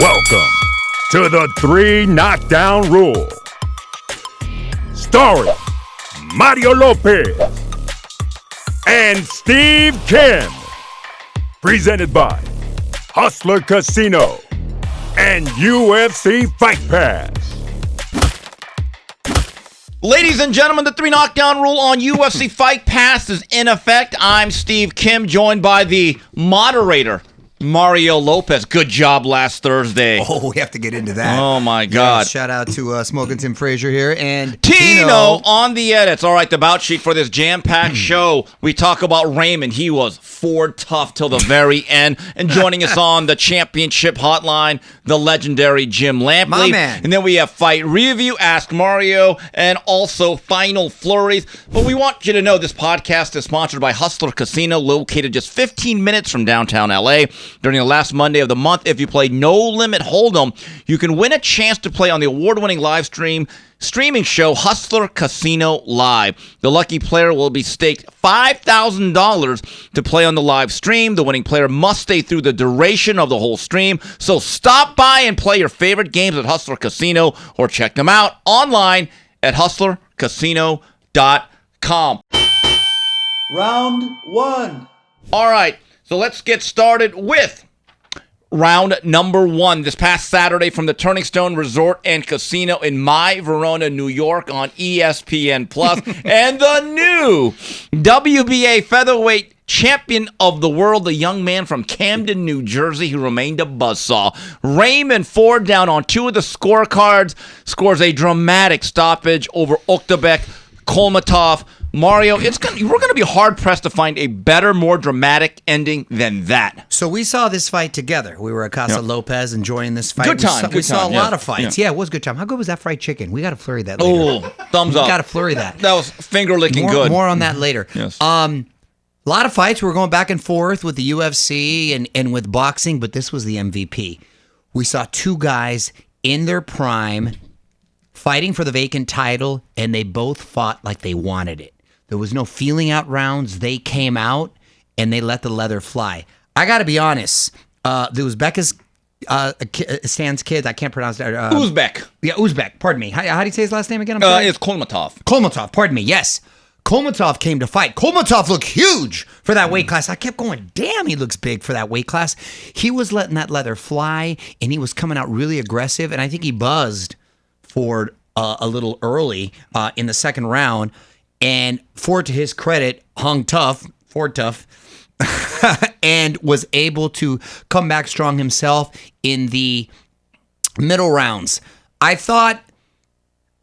Welcome to the 3 Knockdown Rule. Starring Mario Lopez and Steve Kim. Presented by Hustler Casino and UFC Fight Pass. Ladies and gentlemen, the 3 Knockdown Rule on UFC Fight Pass is in effect. I'm Steve Kim, joined by the moderator, Mario Lopez. Good job last Thursday. Oh, we have to get into that. Oh, my God. Yeah, shout out to Smoking Tim Frazier here. And Tino on the edits. All right, the bout sheet for this jam-packed show. We talk about Raymond. He was Ford tough till the very end. And joining us on the championship hotline, the legendary Jim Lampley. My man. And then we have Fight Review, Ask Mario, and also Final Flurries. But we want you to know this podcast is sponsored by Hustler Casino, located just 15 minutes from downtown L.A. During the last Monday of the month, if you play No Limit Hold'em, you can win a chance to play on the award-winning live streaming show Hustler Casino Live. The lucky player will be staked $5,000 to play on the live stream. The winning player must stay through the duration of the whole stream. So stop by and play your favorite games at Hustler Casino or check them out online at hustlercasino.com. Round 1. All right. So let's get started with round number 1. This past Saturday from the Turning Stone Resort and Casino in my Verona, New York on ESPN Plus, and the new WBA featherweight champion of the world, the young man from Camden, New Jersey, who remained a buzzsaw. Raymond Ford, down on 2 of the scorecards, scores a dramatic stoppage over Oktebek Kolmatov. Mario, we're going to be hard-pressed to find a better, more dramatic ending than that. So we saw this fight together. We were at Casa Lopez enjoying this fight. Good time. We saw a lot of fights. Yeah, it was a good time. How good was that fried chicken? We got to flurry that later. Oh, thumbs up. We got to flurry that. That was finger-licking good. More on that later. Yes. A lot of fights. We were going back and forth with the UFC and with boxing, but this was the MVP. We saw 2 guys in their prime fighting for the vacant title, and they both fought like they wanted it. There was no feeling out rounds. They came out, and they let the leather fly. I got to be honest. There was Becca's Stan's kids. I can't pronounce that. Uzbek. Yeah, Uzbek. Pardon me. How do you say his last name again? It's Kolmatov. Kolmatov. Pardon me. Yes. Kolmatov came to fight. Kolmatov looked huge for that weight class. I kept going, damn, he looks big for that weight class. He was letting that leather fly, and he was coming out really aggressive, and I think he buzzed Ford a little early in the second round. And Ford, to his credit, hung tough, Ford tough, and was able to come back strong himself in the middle rounds. I thought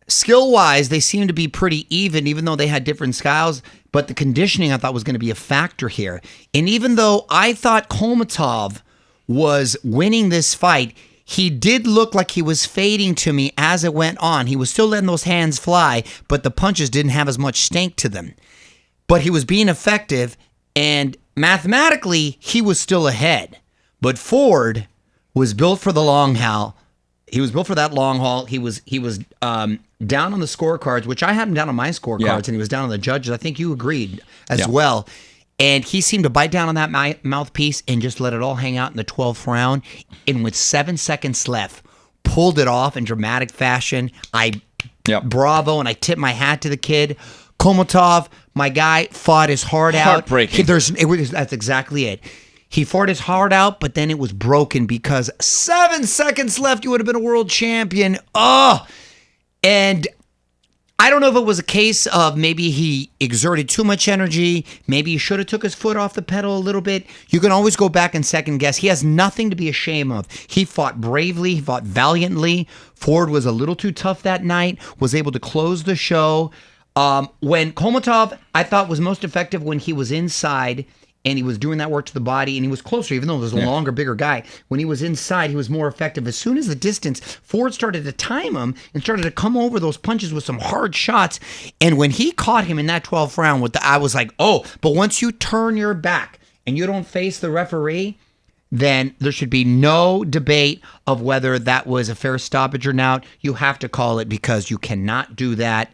skill-wise, they seemed to be pretty even though they had different styles, but the conditioning I thought was going to be a factor here. And even though I thought Kolmatov was winning this fight, he did look like he was fading to me as it went on. He was still letting those hands fly, but the punches didn't have as much stank to them. But he was being effective, and mathematically, he was still ahead. But Ford was built for the long haul. He was built for that long haul. He was down on the scorecards, which I had him down on my scorecards, and he was down on the judges. I think you agreed as well. And he seemed to bite down on that mouthpiece and just let it all hang out in the 12th round. And with 7 seconds left, pulled it off in dramatic fashion. Bravo, and I tip my hat to the kid. Kolmatov, my guy, fought his heart out. Heartbreaking. That's exactly it. He fought his heart out, but then it was broken because 7 seconds left, you would have been a world champion. And I don't know if it was a case of maybe he exerted too much energy. Maybe he should have took his foot off the pedal a little bit. You can always go back and second guess. He has nothing to be ashamed of. He fought bravely. He fought valiantly. Ford was a little too tough that night, was able to close the show. When Kolmatov, I thought, was most effective when he was inside and he was doing that work to the body, and he was closer, even though he was a longer, bigger guy. When he was inside, he was more effective. As soon as the distance, Ford started to time him and started to come over those punches with some hard shots. And when he caught him in that 12th round, I was like, oh, but once you turn your back and you don't face the referee, then there should be no debate of whether that was a fair stoppage or not. You have to call it because you cannot do that.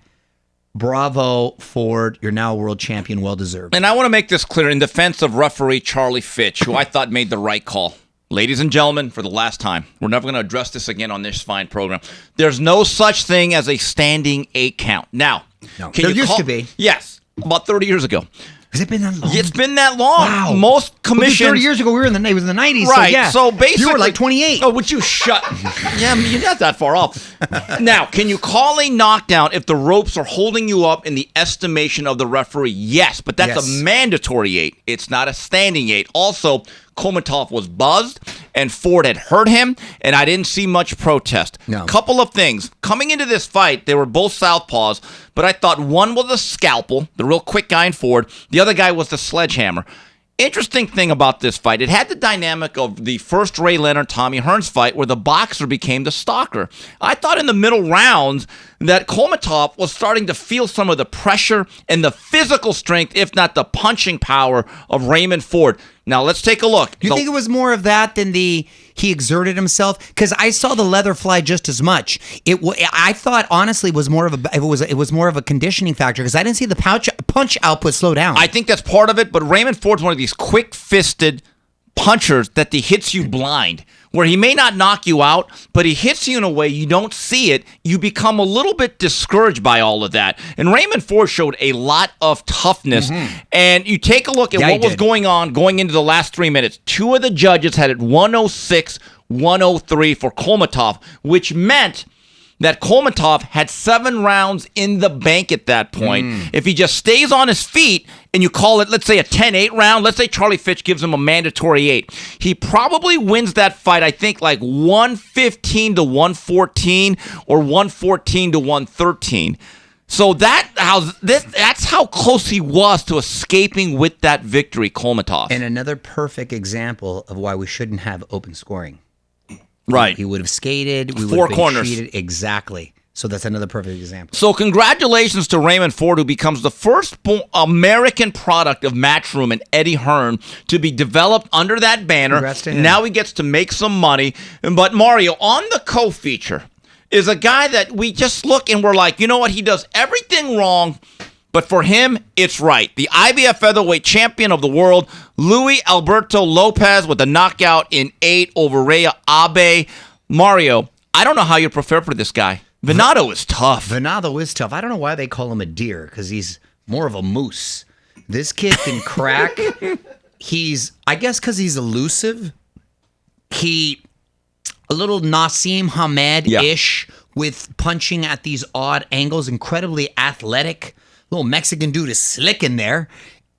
Bravo, Ford. You're now a world champion. Well deserved. And I want to make this clear in defense of referee Charlie Fitch, who I thought made the right call. Ladies and gentlemen, for the last time, we're never going to address this again on this fine program. There's no such thing as a standing 8 count. Now, No. There used to be. Yes, about 30 years ago. Has it been that long? It's been that long. Wow. Most commissions. 30 years ago, it was in the 90s. Right. So, yeah. So basically, you were like 28. Oh, would you shut? Yeah, I mean, you're not that far off. Now, can you call a knockdown if the ropes are holding you up in the estimation of the referee? Yes, but that's Yes. a mandatory 8. It's not a standing 8. Also, Komatov was buzzed, and Ford had hurt him, and I didn't see much protest. No. Couple of things. Coming into this fight, they were both southpaws, but I thought one was a scalpel, the real quick guy in Ford. The other guy was the sledgehammer. Interesting thing about this fight, it had the dynamic of the first Ray Leonard-Tommy Hearns fight where the boxer became the stalker. I thought in the middle rounds that Komatov was starting to feel some of the pressure and the physical strength, if not the punching power, of Raymond Ford. Now, let's take a look. Do you think it was more of that than he exerted himself? Because I saw the leather fly just as much. I thought honestly it was more of a conditioning factor because I didn't see the punch output slow down. I think that's part of it, but Raymond Ford's one of these quick-fisted punchers that he hits you blind, where he may not knock you out, but he hits you in a way you don't see it. You become a little bit discouraged by all of that. And Raymond Ford showed a lot of toughness. And you take a look at what was going on going into the last 3 minutes. 2 of the judges had it 106, 103 for Komatov, which meant that Komatov had 7 rounds in the bank at that point. If he just stays on his feet and you call it, let's say, a 10-8 round, let's say Charlie Fitch gives him a mandatory 8, he probably wins that fight, I think, like 115 to 114 or 114 to 113. So that's how close he was to escaping with that victory, Komatov. And another perfect example of why we shouldn't have open scoring. Right. He would have skated. We would 4 have been corners. treated exactly. So that's another perfect example. So congratulations to Raymond Ford, who becomes the first American product of Matchroom and Eddie Hearn to be developed under that banner. Congrats to him. Now he gets to make some money. But Mario, on the co-feature, is a guy that we just look and we're like, you know what? He does everything wrong, but for him, it's right. The IBF featherweight champion of the world, Luis Alberto Lopez, with a knockout in 8 over Rhea Abe. Mario, I don't know how you prepare for this guy. Venado is tough. Venado is tough. I don't know why they call him a deer because he's more of a moose. This kid can crack. I guess because he's elusive. A little Nassim Hamed-ish with punching at these odd angles, incredibly athletic. Little Mexican dude is slick in there.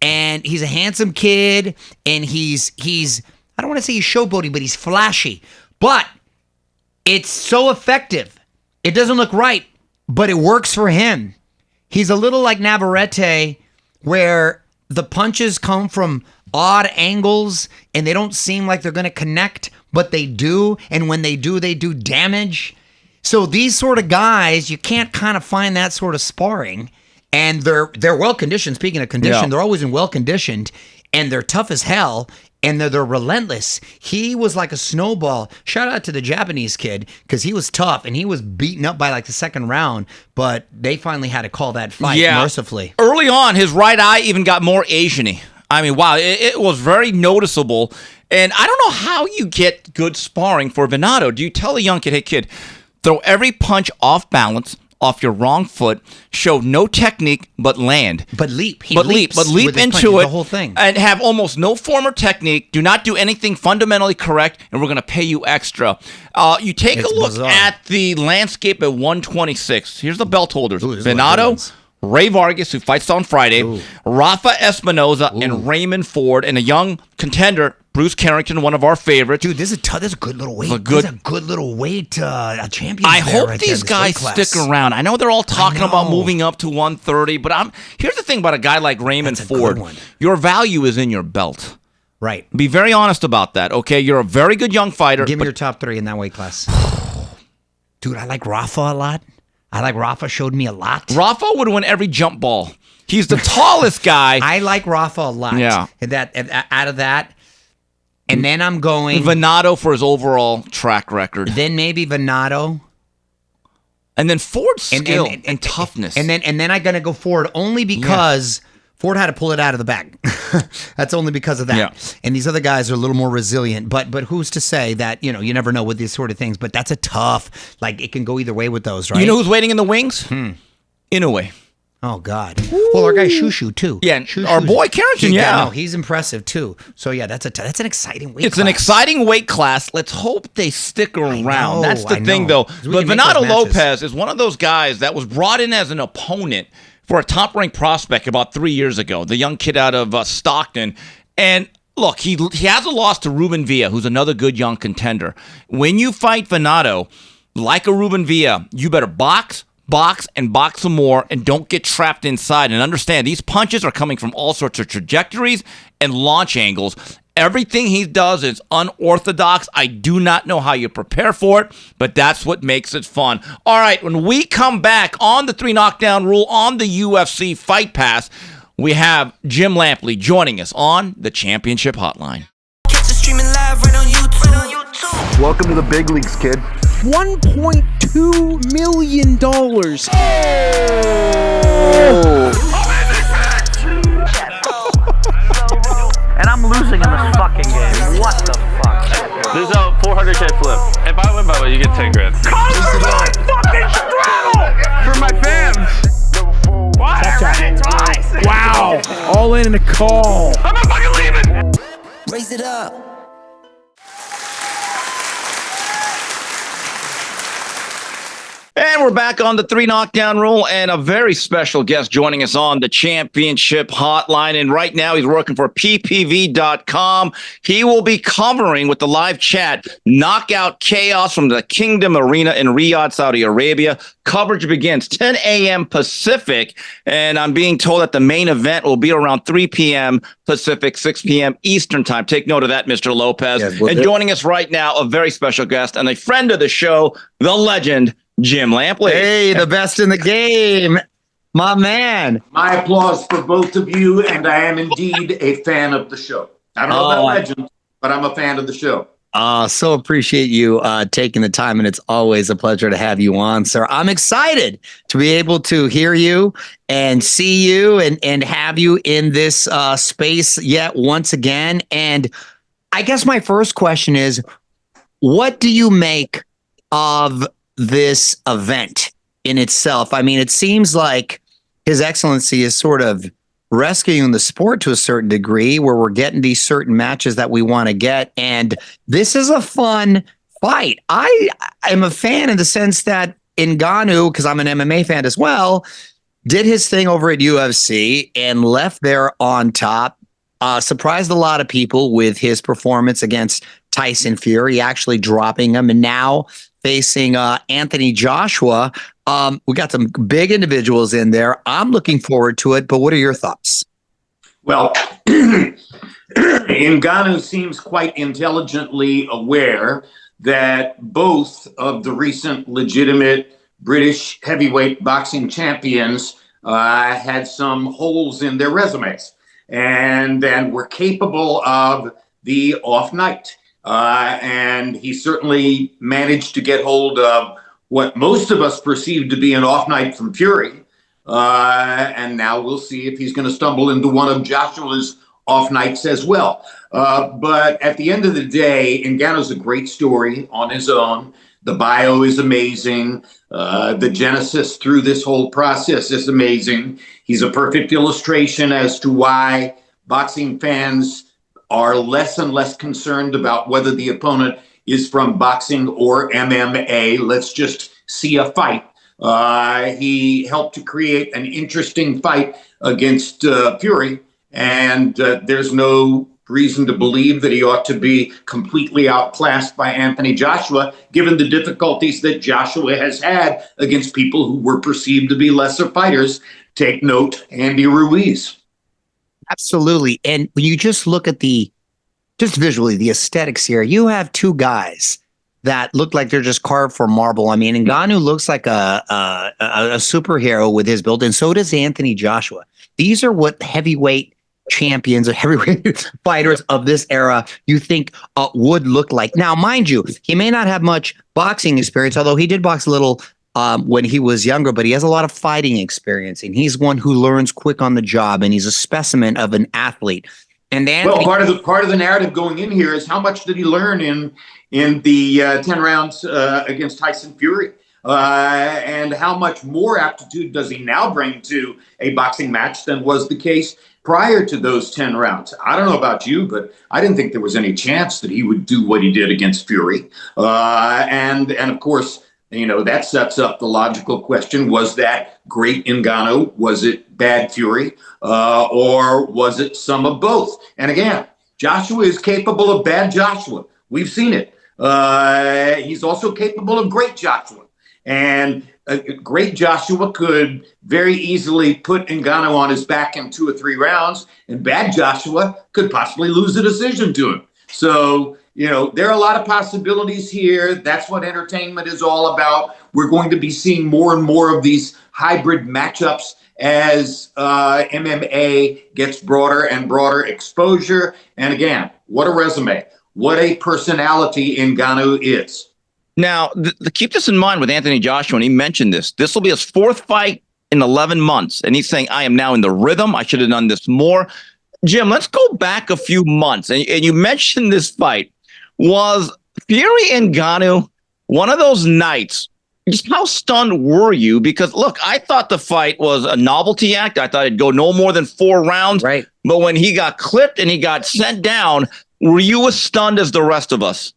And he's a handsome kid. And he's I don't want to say he's showboating, but he's flashy. But it's so effective. It doesn't look right, but it works for him. He's a little like Navarrete, where the punches come from odd angles and they don't seem like they're going to connect, but they do. And when they do damage. So these sort of guys, you can't kind of find that sort of sparring. And they're well conditioned. Speaking of condition, they're always well conditioned, and they're tough as hell. And they're relentless. He was like a snowball. Shout out to the Japanese kid because he was tough and he was beaten up by like the second round. But they finally had to call that fight mercifully. Early on, his right eye even got more Asian-y. I mean, wow, it was very noticeable. And I don't know how you get good sparring for Venado. Do you tell a young kid, hey, kid, throw every punch off balance, off your wrong foot, show no technique, but land. But leap. Leap into it. The whole thing. And have almost no form or technique. Do not do anything fundamentally correct, and we're going to pay you extra. You take a look at the landscape at 126. Here's the belt holders. Venado, Ray Vargas, who fights on Friday, Rafa Espinoza, and Raymond Ford, and a young contender, Bruce Carrington, one of our favorites. Dude, this is a good little weight. This is a good little weight champion. I hope these guys stick around. I know they're all talking about moving up to 130, but here's the thing about a guy like Raymond Ford. Your value is in your belt. Right. Be very honest about that, okay? You're a very good young fighter. Give me your top 3 in that weight class. Dude, I like Rafa a lot. Rafa showed me a lot. Rafa would win every jump ball. He's the tallest guy. I like Rafa a lot. Yeah. Out of that. And then I'm going Venado for his overall track record. Then maybe Venado. And then Ford's skill and toughness. And then I'm gonna go Ford only because Ford had to pull it out of the bag. That's only because of that. Yeah. And these other guys are a little more resilient. But who's to say that, you never know with these sort of things. But that's a tough, it can go either way with those, right? You know who's waiting in the wings? Inoue. Oh, God. Well, our guy Shushu, too. Yeah, our boy Carrington, No, he's impressive, too. So, yeah, that's an exciting weight class. It's an exciting weight class. Let's hope they stick around. That's the thing, though. But Bernardo Lopez is one of those guys that was brought in as an opponent for a top-ranked prospect about 3 years ago, the young kid out of Stockton. And look, he has a loss to Ruben Villa, who's another good young contender. When you fight Bernardo, like a Ruben Villa, you better box, and box some more, and don't get trapped inside. And understand, these punches are coming from all sorts of trajectories and launch angles. Everything he does is unorthodox. I do not know how you prepare for it, but that's what makes it fun. All right, when we come back on the 3 Knockdown Rule on the UFC Fight Pass, we have Jim Lampley joining us on the Championship Hotline. Catch it streaming live right on YouTube. Welcome to the big leagues, kid. $1.2 million. And I'm losing in this fucking game. What the fuck? There's a 400K flip. If I win by way, you get 10 grand. Fucking straddle! For my fans! What? I read it twice! Wow. All in a call. I'm not fucking leaving! Raise it up. And we're back on the 3 Knockdown Rule, and a very special guest joining us on the Championship Hotline. And right now he's working for ppv.com. He will be covering with the live chat Knockout Chaos from the Kingdom Arena in Riyadh, Saudi Arabia. Coverage begins 10 a.m. Pacific, and I'm being told that the main event will be around 3 p.m. Pacific, 6 p.m. Eastern time. Take note of that, Mr. Lopez. Yes, and joining us right now, a very special guest and a friend of the show, the legend, Jim Lampley. Hey, the best in the game. My man. My applause for both of you, and I am indeed a fan of the show. I don't know about legend, but I'm a fan of the show. So appreciate you taking the time, and it's always a pleasure to have you on, sir. I'm excited to be able to hear you and see you and have you in this space yet once again. And I guess my first question is, what do you make of this event in itself? I mean, it seems like His Excellency is sort of rescuing the sport to a certain degree, where we're getting these certain matches that we want to get. And this is a fun fight. I am a fan in the sense that Ngannou, because I'm an MMA fan as well, did his thing over at UFC and left there on top. Surprised a lot of people with his performance against Tyson Fury, actually dropping him, and now facing Anthony Joshua. We got some big individuals in there. I'm looking forward to it, but what are your thoughts? Well, Ngannou seems quite intelligently aware that both of the recent legitimate British heavyweight boxing champions had some holes in their resumes, and then were capable of the off night. And he certainly managed to get hold of what most of us perceive to be an off night from Fury. And now we'll see if he's going to stumble into one of Joshua's off nights as well. But at the end of the day, Ngannou's a great story on his own. The bio is amazing. The genesis through this whole process is amazing. He's a perfect illustration as to why boxing fans are less and less concerned about whether the opponent is from boxing or MMA. Let's just see a fight. He helped to create an interesting fight against Fury, and there's no reason to believe that he ought to be completely outclassed by Anthony Joshua, given the difficulties that Joshua has had against people who were perceived to be lesser fighters. Take note, Andy Ruiz. Absolutely. And when you just look at just visually, the aesthetics here, you have two guys that look like they're just carved from marble. I mean, Ngannou looks like a superhero with his build, and so does Anthony Joshua. These are what heavyweight champions or heavyweight fighters of this era you think would look like. Now, mind you, he may not have much boxing experience, although he did box a little when he was younger, but he has a lot of fighting experience, and he's one who learns quick on the job, and he's a specimen of an athlete. And Anthony, part of the narrative going in here is how much did he learn in the 10 rounds against Tyson Fury? And how much more aptitude does he now bring to a boxing match than was the case prior to those 10 rounds? I don't know about you, but I didn't think there was any chance that he would do what he did against Fury. And of course, that sets up the logical question: was that great Ngannou? Was it bad Fury? Or was it some of both? And again, Joshua is capable of bad Joshua. We've seen it. He's also capable of great Joshua. And great Joshua could very easily put Ngannou on his back in 2 or 3 rounds, and bad Joshua could possibly lose a decision to him. So, there are a lot of possibilities here. That's what entertainment is all about. We're going to be seeing more and more of these hybrid matchups as MMA gets broader and broader exposure. And again, what a resume. What a personality Ngannou is. Now, keep this in mind with Anthony Joshua, and he mentioned this. This will be his 4th fight in 11 months. And he's saying, I am now in the rhythm. I should have done this more. Jim, let's go back a few months. And you mentioned this fight. Was Fury and Ngannou one of those nights? Just how stunned were you? Because, look, I thought the fight was a novelty act. I thought it'd go no more than 4 rounds. Right. But when he got clipped and he got sent down, were you as stunned as the rest of us?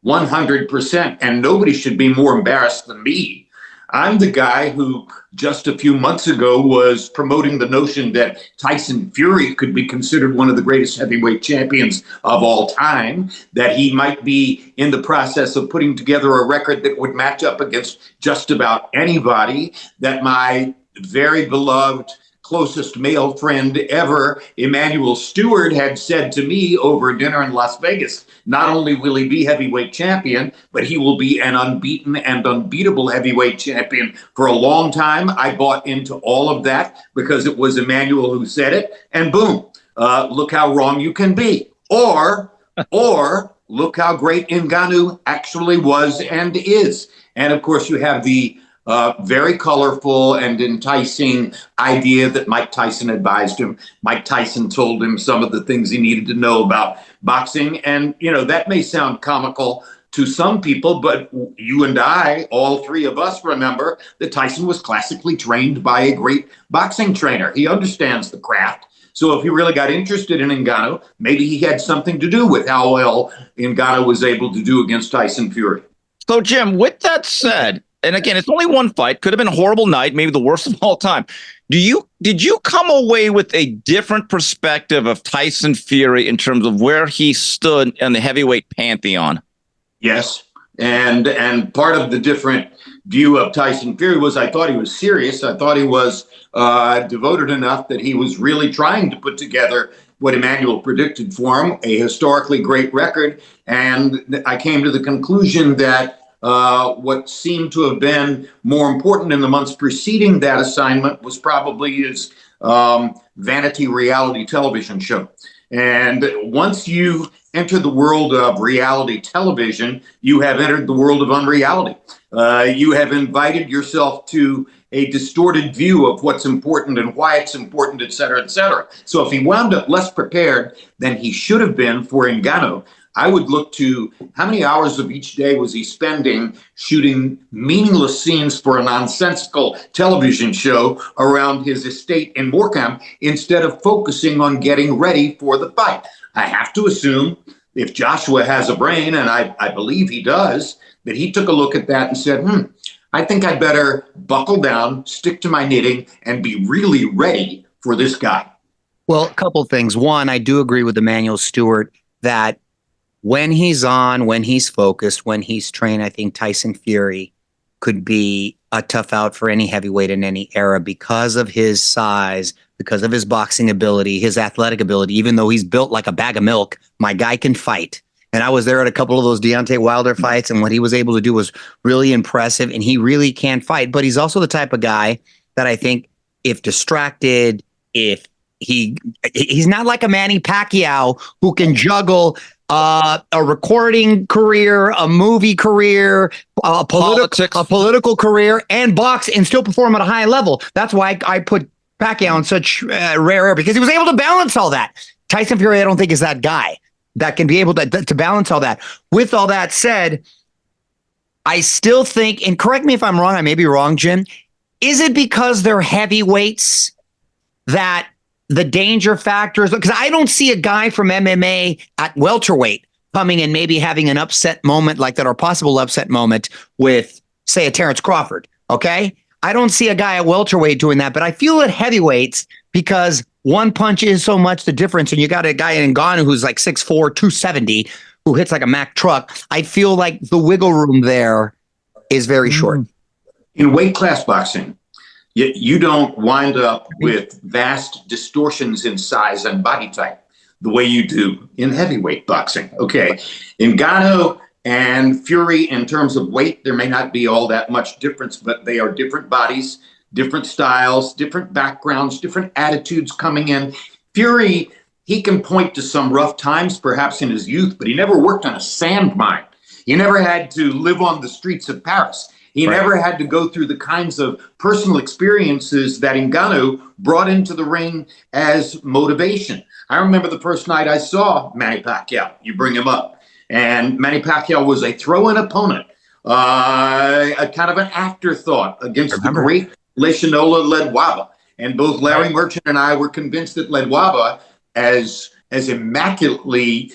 100%. And nobody should be more embarrassed than me. I'm the guy who just a few months ago was promoting the notion that Tyson Fury could be considered one of the greatest heavyweight champions of all time, that he might be in the process of putting together a record that would match up against just about anybody, that my very beloved closest male friend ever, Emmanuel Stewart, had said to me over dinner in Las Vegas, not only will he be heavyweight champion, but he will be an unbeaten and unbeatable heavyweight champion for a long time. I bought into all of that because it was Emmanuel who said it. And boom, look how wrong you can be. Or look how great Ngannou actually was and is. And of course, you have the very colorful and enticing idea that Mike Tyson advised him. Mike Tyson told him some of the things he needed to know about boxing. And, that may sound comical to some people, but you and I, all 3 of us, remember that Tyson was classically trained by a great boxing trainer. He understands the craft. So if he really got interested in Ngannou, maybe he had something to do with how well Ngannou was able to do against Tyson Fury. So, Jim, with that said, and again, it's only one fight. Could have been a horrible night, maybe the worst of all time. Did you come away with a different perspective of Tyson Fury in terms of where he stood in the heavyweight pantheon? Yes, and part of the different view of Tyson Fury was I thought he was serious. I thought he was devoted enough that he was really trying to put together what Emmanuel predicted for him, a historically great record. And I came to the conclusion that what seemed to have been more important in the months preceding that assignment was probably his vanity reality television show. And once you enter the world of reality television, you have entered the world of unreality. You have invited yourself to a distorted view of what's important and why it's important, et cetera, et cetera. So if he wound up less prepared than he should have been for Ngannou, I would look to how many hours of each day was he spending shooting meaningless scenes for a nonsensical television show around his estate in Morecambe instead of focusing on getting ready for the fight. I have to assume if Joshua has a brain, and I believe he does, that he took a look at that and said, I think I'd better buckle down, stick to my knitting, and be really ready for this guy. Well, a couple things. One, I do agree with Emmanuel Stewart that when he's on, when he's focused, when he's trained, I think Tyson Fury could be a tough out for any heavyweight in any era because of his size, because of his boxing ability, his athletic ability. Even though he's built like a bag of milk, my guy can fight. And I was there at a couple of those Deontay Wilder fights, and what he was able to do was really impressive, and he really can fight. But he's also the type of guy that I think if distracted, if he's not like a Manny Pacquiao who can juggle a recording career, a movie career, Politics. a political career and box and still perform at a high level. That's why I put Pacquiao in such rare air, because he was able to balance all that. Tyson Fury, I don't think, is that guy that can be able to balance all that. With all that said, I still think, and correct me if I'm wrong, I may be wrong, Jim, is it because they're heavyweights that the danger factors? Because I don't see a guy from MMA at welterweight coming and maybe having an upset moment like that, or possible upset moment with, say, a Terrence Crawford, okay? I don't see a guy at welterweight doing that, but I feel at heavyweights, because one punch is so much the difference, and you got a guy in Ngannou who's like 6'4", 270, who hits like a Mack truck. I feel like the wiggle room there is very short. In weight class boxing, you don't wind up with vast distortions in size and body type the way you do in heavyweight boxing. Okay, Ngannou and Fury, in terms of weight, there may not be all that much difference, but they are different bodies, different styles, different backgrounds, different attitudes coming in. Fury, he can point to some rough times perhaps in his youth, but he never worked on a sand mine. He never had to live on the streets of Paris. He never had to go through the kinds of personal experiences that Ngannou brought into the ring as motivation. I remember the first night I saw Manny Pacquiao. You bring him up. And Manny Pacquiao was a throw-in opponent, a kind of an afterthought against the great Leishanola Ledwaba. And both Larry Merchant and I were convinced that Ledwaba, as immaculately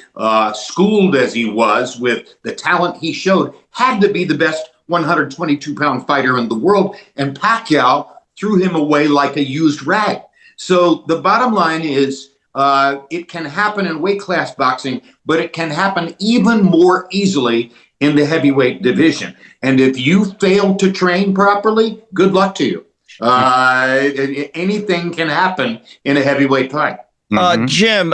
schooled as he was with the talent he showed, had to be the best 122-pound fighter in the world. And Pacquiao threw him away like a used rag. So the bottom line is, it can happen in weight class boxing, but it can happen even more easily in the heavyweight division. And if you fail to train properly, good luck to you. Anything can happen in a heavyweight fight. Jim,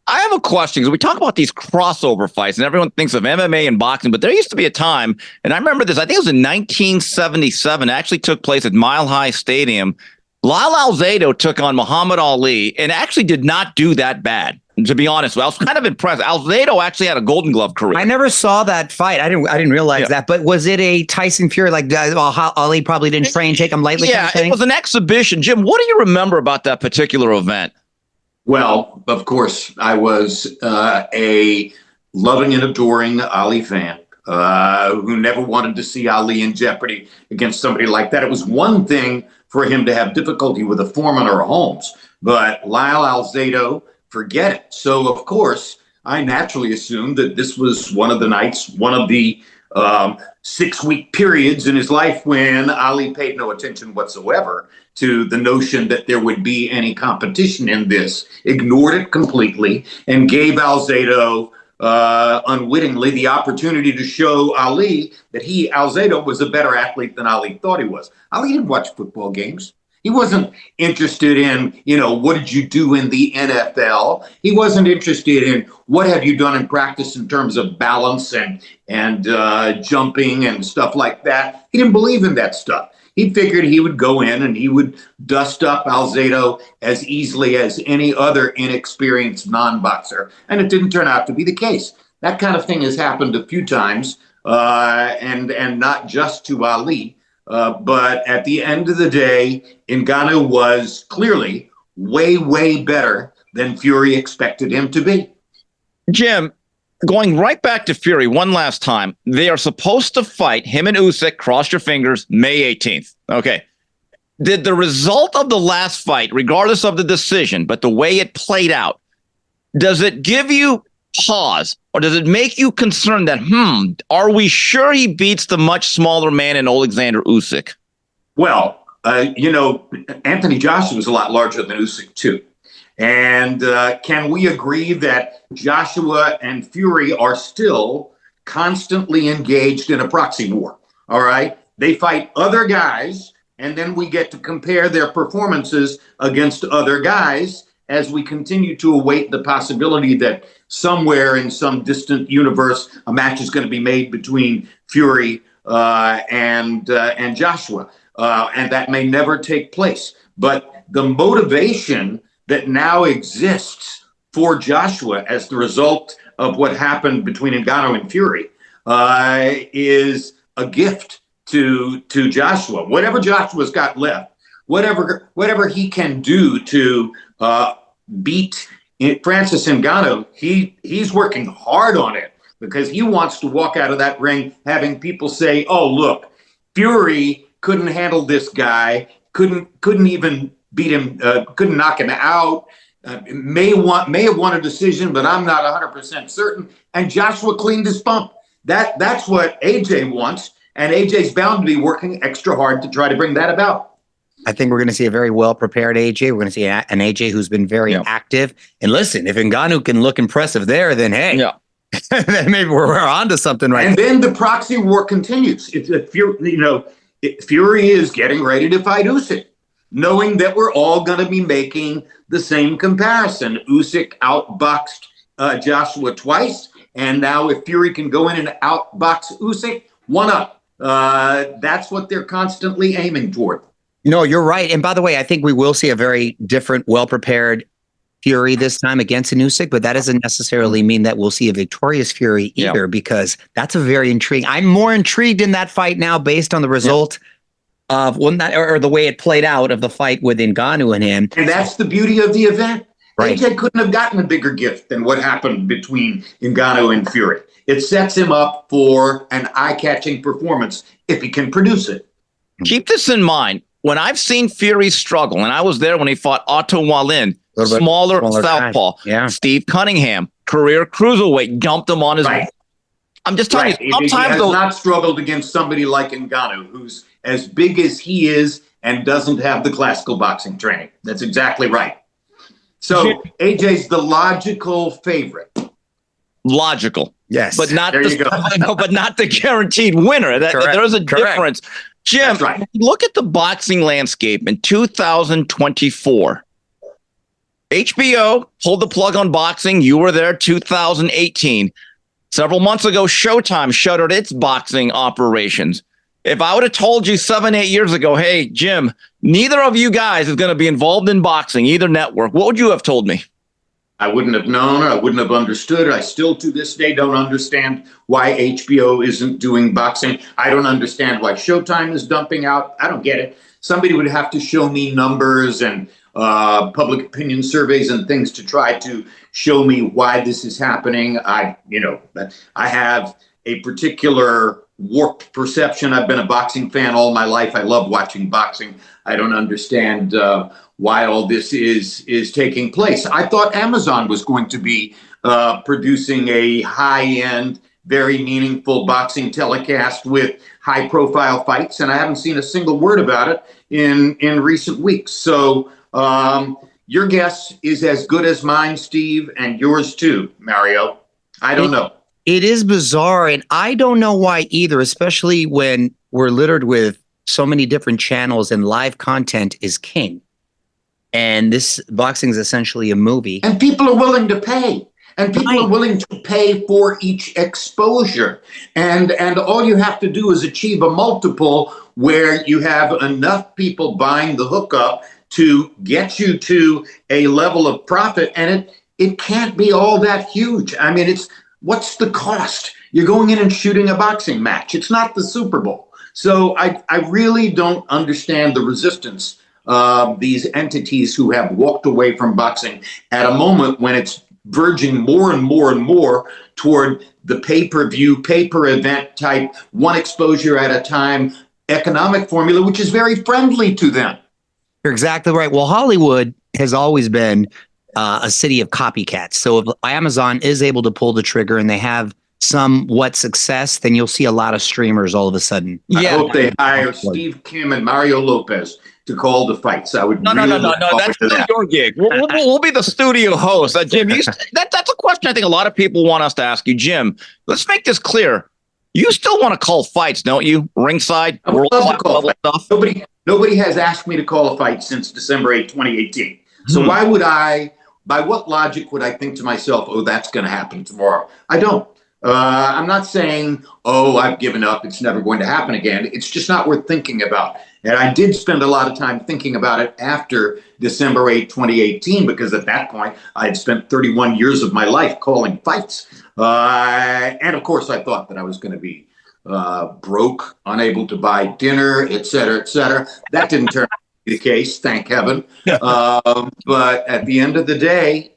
I have a question, because we talk about these crossover fights, and everyone thinks of MMA and boxing, but there used to be a time, and I remember this, I think it was in 1977, it actually took place at Mile High Stadium. Lyle Alzado took on Muhammad Ali and actually did not do that bad, to be honest. I was kind of impressed. Alzado actually had a Golden Glove career. I never saw that fight. I didn't realize that. But was it a Tyson Fury, like Ali probably didn't train, take him lightly? Yeah, it was an exhibition. Jim, what do you remember about that particular event? Well, of course, I was a loving and adoring Ali fan who never wanted to see Ali in jeopardy against somebody like that. It was one thing for him to have difficulty with a Foreman or a Holmes, but Lyle Alzado, forget it. So, of course, I naturally assumed that this was one of the nights, one of the 6-week periods in his life when Ali paid no attention whatsoever to the notion that there would be any competition in this, ignored it completely, and gave Alzado unwittingly the opportunity to show Ali that Alzado was a better athlete than Ali thought he was. Ali didn't watch football games. He wasn't interested in, what did you do in the NFL? He wasn't interested in what have you done in practice in terms of balance and jumping and stuff like that. He didn't believe in that stuff. He figured he would go in and he would dust up Alzado as easily as any other inexperienced non-boxer. And it didn't turn out to be the case. That kind of thing has happened a few times, and not just to Ali. But at the end of the day, Ngannou was clearly way, way better than Fury expected him to be. Jim, going right back to Fury one last time, they are supposed to fight him and Usyk, cross your fingers, May 18th. Okay. Did the result of the last fight, regardless of the decision, but the way it played out, does it give you pause, or does it make you concerned that, are we sure he beats the much smaller man in Alexander Usyk? Well, Anthony Joshua was a lot larger than Usyk, too. And can we agree that Joshua and Fury are still constantly engaged in a proxy war? All right. They fight other guys, and then we get to compare their performances against other guys as we continue to await the possibility that somewhere in some distant universe, a match is going to be made between Fury and Joshua. And that may never take place. But the motivation that now exists for Joshua as the result of what happened between Ngannou and Fury is a gift to Joshua. Whatever Joshua's got left, whatever he can do to beat Francis Ngannou, he's working hard on it because he wants to walk out of that ring having people say, "Oh, look, Fury couldn't handle this guy, couldn't even beat him, couldn't knock him out. May have won a decision, but I'm not 100% certain." And Joshua cleaned his bump. That's what AJ wants, and AJ's bound to be working extra hard to try to bring that about. I think we're going to see a very well-prepared AJ. We're going to see an AJ who's been very active. And listen, if Ngannou can look impressive there, then hey, then maybe we're onto something right. And then the proxy war continues. If Fury is getting ready to fight Usyk, knowing that we're all going to be making the same comparison. Usyk outboxed Joshua twice, and now if Fury can go in and outbox Usyk, one up. That's what they're constantly aiming toward. No, you're right. And by the way, I think we will see a very different, well-prepared Fury this time against an Usyk, but that doesn't necessarily mean that we'll see a victorious Fury either, because that's a very intriguing. I'm more intrigued in that fight now based on the result of or the way it played out of the fight with Ngannou and him. And that's the beauty of the event. Right. AJ couldn't have gotten a bigger gift than what happened between Ngannou and Fury. It sets him up for an eye-catching performance if he can produce it. Keep this in mind. When I've seen Fury struggle, and I was there when he fought Otto Wallin, smaller southpaw, Steve Cunningham, career cruiserweight, dumped him on his. Right. I'm just telling you, He sometimes has not struggled against somebody like Ngannou, who's as big as he is and doesn't have the classical boxing training. That's exactly right. So AJ's the logical favorite. Logical, yes, but not but not the guaranteed winner. There's a difference. Jim, look at the boxing landscape in 2024. HBO pulled the plug on boxing. You were there 2018. Several months ago, Showtime shuttered its boxing operations. If I would have told you 7-8 years ago, hey, Jim, neither of you guys is going to be involved in boxing, either network, what would you have told me? I wouldn't have known, or I wouldn't have understood. I still to this day don't understand why HBO isn't doing boxing. I don't understand why Showtime is dumping out. I don't get it. Somebody would have to show me numbers and public opinion surveys and things to try to show me why this is happening. I have a particular warped perception. I've been a boxing fan all my life. I love watching boxing. I don't understand why all this is taking place. I thought Amazon was going to be producing a high-end, very meaningful boxing telecast with high-profile fights, and I haven't seen a single word about it in recent weeks. So your guess is as good as mine, Steve, and yours too, Mario. I don't know. It is bizarre, and I don't know why either, especially when we're littered with so many different channels and live content is king. And this boxing is essentially a movie. And people are willing to pay. And people are willing to pay for each exposure. And all you have to do is achieve a multiple where you have enough people buying the hookup to get you to a level of profit. And it can't be all that huge. I mean, what's the cost? You're going in and shooting a boxing match. It's not the Super Bowl. So I really don't understand the resistance of these entities who have walked away from boxing at a moment when it's verging more and more and more toward the pay-per-view, pay-per-event type, one exposure at a time economic formula, which is very friendly to them. You're exactly right. Well, Hollywood has always been a city of copycats. So if Amazon is able to pull the trigger and they have somewhat success, then you'll see a lot of streamers all of a sudden. I hope they hire Steve Kim and Mario Lopez to call the fights. I would no. That's still your gig. We'll be the studio host. Jim, that's a question I think a lot of people want us to ask you. Jim, let's make this clear. You still want to call fights, don't you? Ringside, World Cup stuff. Nobody has asked me to call a fight since December 8, 2018. So why would I? By what logic would I think to myself, oh, that's going to happen tomorrow? I don't. I'm not saying, oh, I've given up. It's never going to happen again. It's just not worth thinking about. And I did spend a lot of time thinking about it after December 8, 2018, because at that point, I had spent 31 years of my life calling fights. And of course, I thought that I was going to be broke, unable to buy dinner, et cetera, et cetera. That didn't turn out to be the case, thank heaven. But at the end of the day,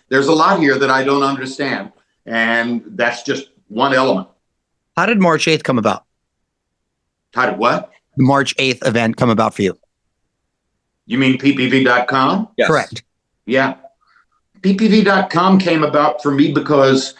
there's a lot here that I don't understand. And that's just one element. How did March 8th come about? How did what? The March 8th event come about for you? You mean ppv.com? Yes. Correct. Yeah. ppv.com came about for me because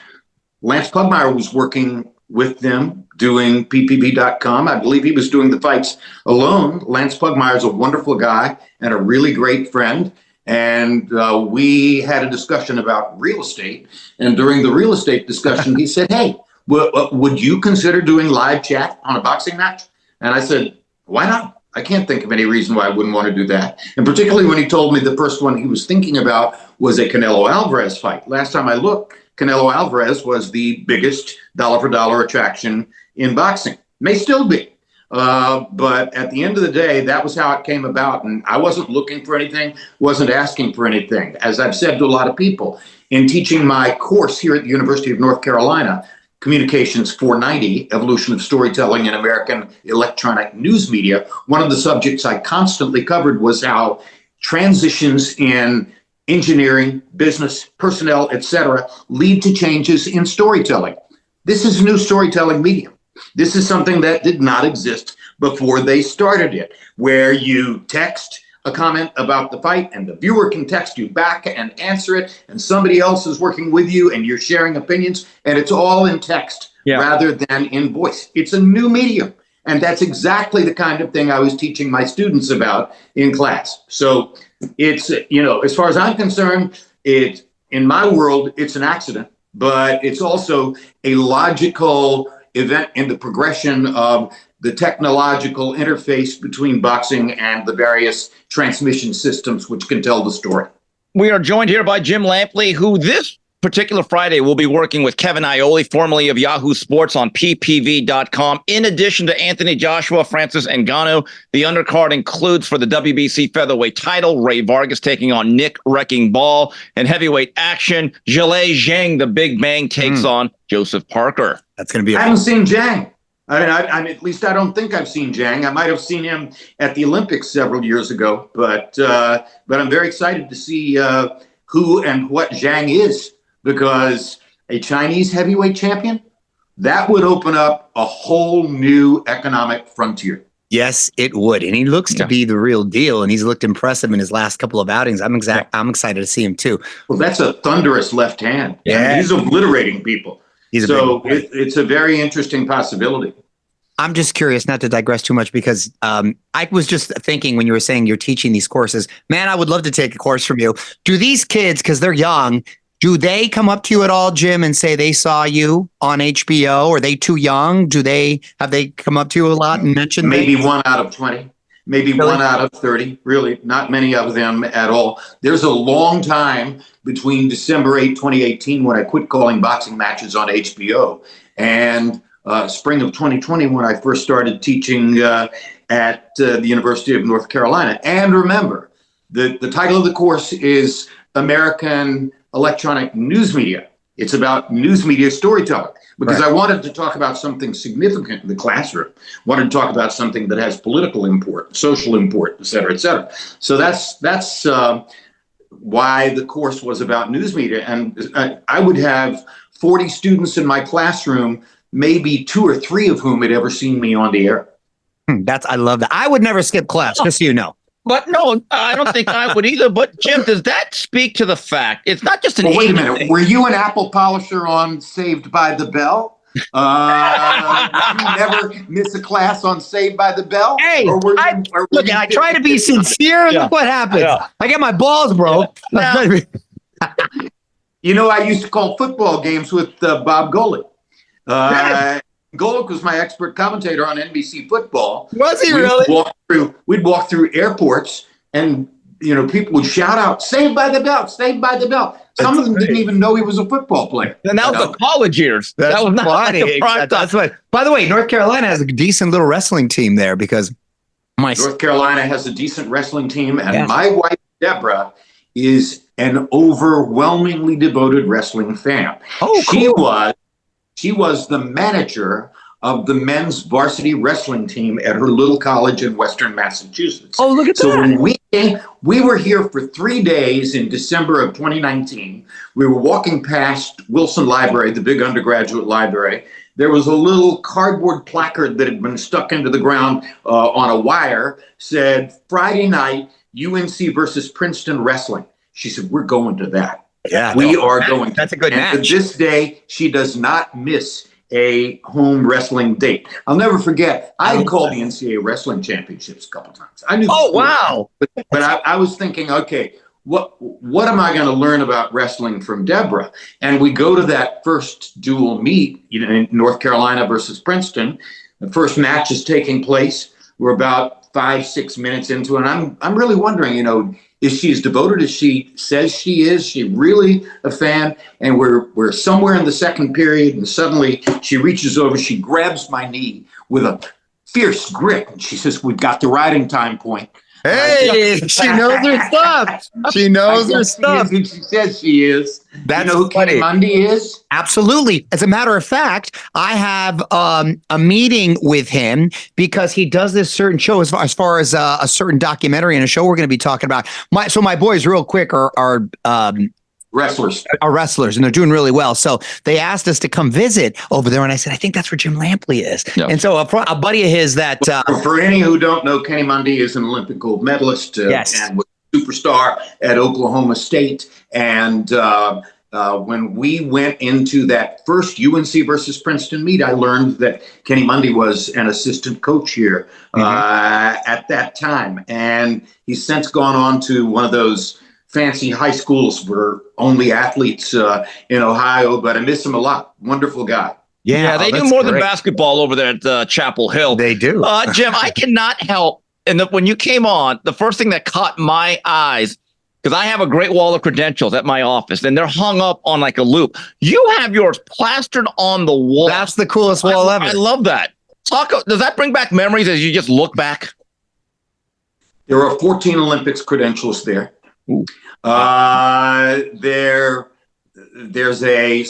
Lance Pugmire was working with them doing ppv.com. I believe he was doing the fights alone. Lance Pugmire is a wonderful guy and a really great friend. And we had a discussion about real estate. And during the real estate discussion, he said, hey, would you consider doing live chat on a boxing match? And I said, why not? I can't think of any reason why I wouldn't want to do that. And particularly when he told me the first one he was thinking about was a Canelo Alvarez fight. Last time I looked, Canelo Alvarez was the biggest dollar for dollar attraction in boxing. May still be. But at the end of the day, that was how it came about. And I wasn't looking for anything, wasn't asking for anything. As I've said to a lot of people, in teaching my course here at the University of North Carolina, Communications 490, Evolution of Storytelling in American Electronic News Media, one of the subjects I constantly covered was how transitions in engineering, business, personnel, etc., lead to changes in storytelling. This is a new storytelling medium. This is something that did not exist before they started it, where you text a comment about the fight and the viewer can text you back and answer it, and somebody else is working with you and you're sharing opinions, and it's all in text rather than in voice. It's a new medium, and that's exactly the kind of thing I was teaching my students about in class. So it's, as far as I'm concerned, in my world, it's an accident, but it's also a logical event in the progression of the technological interface between boxing and the various transmission systems which can tell the story. We are joined here by Jim Lampley, who this particular Friday will be working with Kevin Iole, formerly of Yahoo Sports, on ppv.com. In addition to Anthony Joshua, Francis Ngannou, the undercard includes for the WBC featherweight title, Ray Vargas taking on Nick Wrecking Ball, and heavyweight action, Zhilei Zhang, the Big Bang, takes on Joseph Parker. That's going to be. I haven't seen Zhang. I mean, at least I don't think I've seen Zhang. I might have seen him at the Olympics several years ago, but I'm very excited to see who and what Zhang is, because a Chinese heavyweight champion, that would open up a whole new economic frontier. Yes, it would. And he looks to be the real deal, and he's looked impressive in his last couple of outings. I'm excited to see him too. Well, that's a thunderous left hand. Yeah. I mean, he's obliterating people. It's a very interesting possibility. I'm just curious, not to digress too much, because I was just thinking when you were saying you're teaching these courses, man, I would love to take a course from you. Do these kids, because they're young, do they come up to you at all, Jim, and say they saw you on HBO? Are they too young? Have they come up to you a lot and mentioned maybe things? 1 out of 20, maybe really? 1 out of 30, really not many of them at all. There's a long time between December 8, 2018, when I quit calling boxing matches on HBO, and spring of 2020, when I first started teaching at the University of North Carolina. And remember, the title of the course is American Electronic News Media. It's about news media storytelling, because I wanted to talk about something significant in the classroom. Wanted to talk about something that has political import, social import, et cetera, et cetera. So that's why the course was about news media. And I would have 40 students in my classroom, maybe 2 or 3 of whom had ever seen me on the air. I love that. I would never skip class, just so you know. But no, I don't think I would either. But Jim, does that speak to the fact it's not just an wait a age minute. thing? Were you an apple polisher on Saved by the Bell? Did you never miss a class on Saved by the Bell? Hey, I try to be sincere. Look what happens. Yeah. I get my balls broke. You know, I used to call football games with Bob Golick. Golick was my expert commentator on NBC football. Was he really? We'd walk through airports, and people would shout out, "Saved by the Bell! Saved by the Bell!" Some of them didn't even know he was a football player. And that was the college years. That was not funny. Like a prime that's what. By the way, North Carolina has a decent little wrestling team there, because North Carolina has a decent wrestling team, and my wife Deborah is an overwhelmingly devoted wrestling fan. Oh, cool. She was the manager of the men's varsity wrestling team at her little college in Western Massachusetts. Oh, look at so that. When we were here for 3 days in December of 2019. We were walking past Wilson Library, the big undergraduate library. There was a little cardboard placard that had been stuck into the ground on a wire, said, Friday night, UNC versus Princeton wrestling. She said, we're going to that. Yeah, we are going. That's a good match. And to this day, she does not miss a home wrestling date. I'll never forget, I had called the NCAA wrestling championships a couple times. I knew. Oh, wow. But I was thinking, okay, what am I going to learn about wrestling from Deborah? And we go to that first dual meet, in North Carolina versus Princeton. The first match is taking place. We're about 5-6 minutes into it. And I'm really wondering, is she as devoted as she says she is? She really a fan? And we're somewhere in the second period, and suddenly she reaches over, she grabs my knee with a fierce grip, and she says, "We've got the riding time point." Hey, she knows her stuff. She knows her stuff. She says she is. That's you know who funny. Kenny Mundy is? Absolutely. As a matter of fact, I have a meeting with him because he does this certain show as far as a certain documentary and a show we're going to be talking about. My boys, real quick, are Wrestlers. Are wrestlers, and they're doing really well. So they asked us to come visit over there, and I said, I think that's where Jim Lampley is. Yep. And so a buddy of his that... For any who don't know, Kenny Mundy is an Olympic gold medalist yes. and was a superstar at Oklahoma State. And when we went into that first UNC versus Princeton meet, I learned that Kenny Mundy was an assistant coach here at that time. And he's since gone on to one of those fancy high schools where only athletes in Ohio, but I miss him a lot. Wonderful guy. Yeah, they do more than basketball over there at Chapel Hill. They do. Jim, I cannot help. And when you came on, the first thing that caught my eyes, because I have a great wall of credentials at my office, and they're hung up on like a loop. You have yours plastered on the wall. That's the coolest wall ever. I love that. Does that bring back memories as you just look back? There are 14 Olympics credentials there. There's a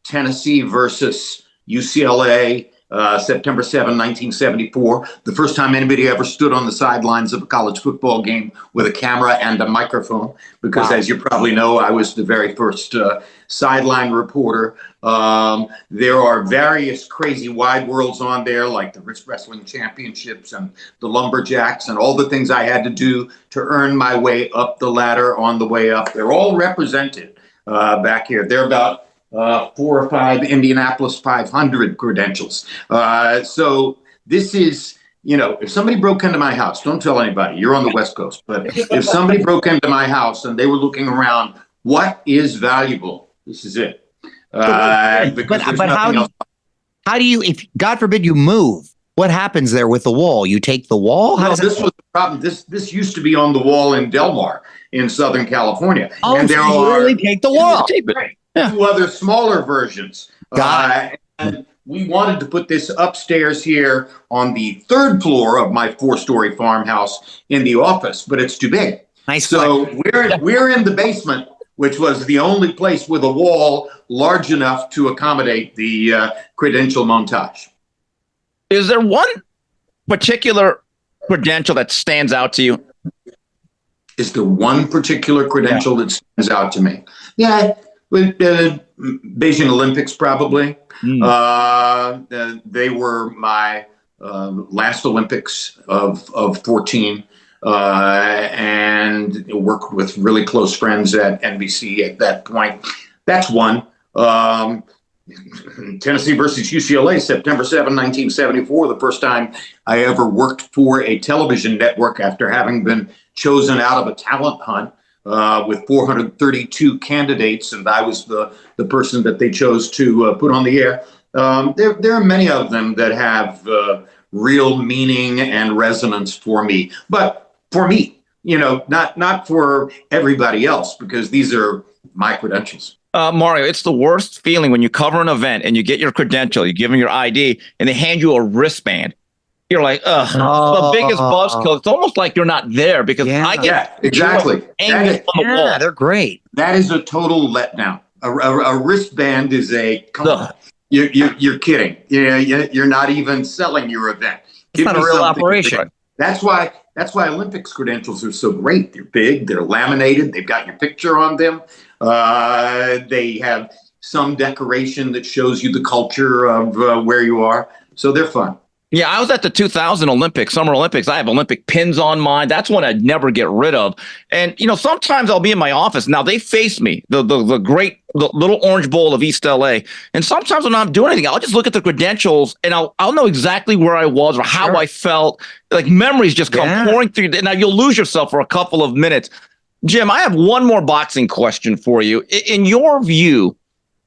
Tennessee versus UCLA, September 7, 1974. The first time anybody ever stood on the sidelines of a college football game with a camera and a microphone, because as you probably know, I was the very first sideline reporter. There are various crazy wide worlds on there, like the Wrist Wrestling Championships and the Lumberjacks and all the things I had to do to earn my way up the ladder on the way up. They're all represented back here. They're about 4 or 5 Indianapolis 500 credentials. So this is, if somebody broke into my house, don't tell anybody, you're on the West Coast, but if somebody broke into my house and they were looking around, what is valuable? This is it. But how do you, if God forbid you move, what happens there with the wall? You take the wall? This was the problem. This used to be on the wall in Del Mar in Southern California. Oh, and there so you really take the wall. Two other smaller versions. And we wanted to put this upstairs here on the 3rd floor of my 4-story farmhouse in the office, but it's too big. Nice. So we're in the basement, which was the only place with a wall large enough to accommodate the credential montage. Is there one particular credential that stands out to you? Is there one particular credential that stands out to me? Yeah, Beijing Olympics probably. They were my last Olympics of 14. And worked with really close friends at NBC at that point. That's one. Tennessee versus UCLA, September 7, 1974, the first time I ever worked for a television network after having been chosen out of a talent hunt with 432 candidates, and I was the person that they chose to put on the air. There are many of them that have real meaning and resonance for me. But for me, not for everybody else, because these are my credentials. Mario, it's the worst feeling when you cover an event and you get your credential, you give them your ID, and they hand you a wristband. You're like, the biggest buzzkill. It's almost like you're not there because I get exactly. They're great. That is a total letdown. A wristband is a You're kidding. You're not even selling your event. It's not a real operation. That's why Olympics credentials are so great. They're big. They're laminated. They've got your picture on them. They have some decoration that shows you the culture of where you are. So they're fun. Yeah, I was at the 2000 Olympics, Summer Olympics. I have Olympic pins on mine. That's one I'd never get rid of. And, sometimes I'll be in my office. Now, they face me, the little orange bowl of East LA. And sometimes when I'm doing anything, I'll just look at the credentials and I'll know exactly where I was or how I felt. Like memories just come pouring through. Now, you'll lose yourself for a couple of minutes. Jim, I have one more boxing question for you. In your view,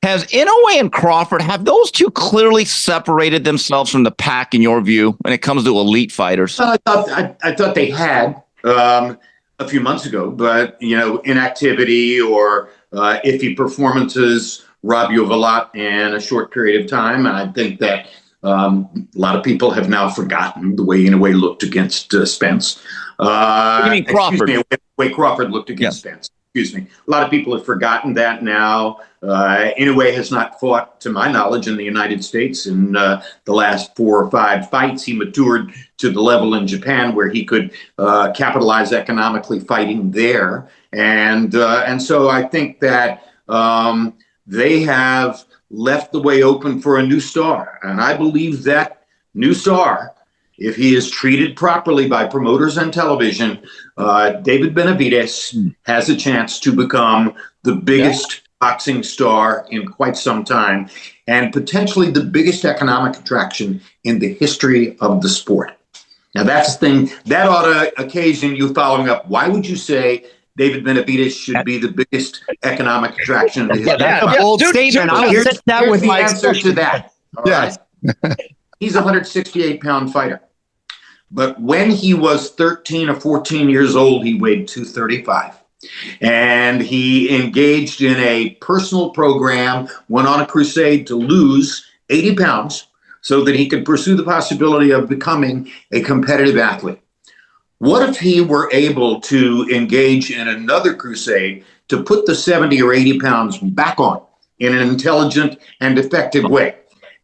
has Inoue and Crawford, have those two clearly separated themselves from the pack in your view when it comes to elite fighters? I thought they had a few months ago, but inactivity or iffy performances rob you of a lot in a short period of time. And I think that a lot of people have now forgotten the way Inoue looked against Spence. What do you mean Crawford? The way Crawford looked against Spence. Excuse me. A lot of people have forgotten that now. Inoue has not fought, to my knowledge, in the United States in the last 4 or 5 fights. He matured to the level in Japan where he could capitalize economically fighting there. And so I think that they have left the way open for a new star. And I believe that new star, if he is treated properly by promoters and television, David Benavidez has a chance to become the biggest boxing star in quite some time and potentially the biggest economic attraction in the history of the sport. Now, that's the thing that ought to occasion you following up. Why would you say David Benavidez should be the biggest economic attraction in the history? That's a bold statement. I will sit that with my answer to that. All right? He's a 168-pound fighter. But when he was 13 or 14 years old, he weighed 235. And he engaged in a personal program, went on a crusade to lose 80 pounds so that he could pursue the possibility of becoming a competitive athlete. What if he were able to engage in another crusade to put the 70 or 80 pounds back on in an intelligent and effective way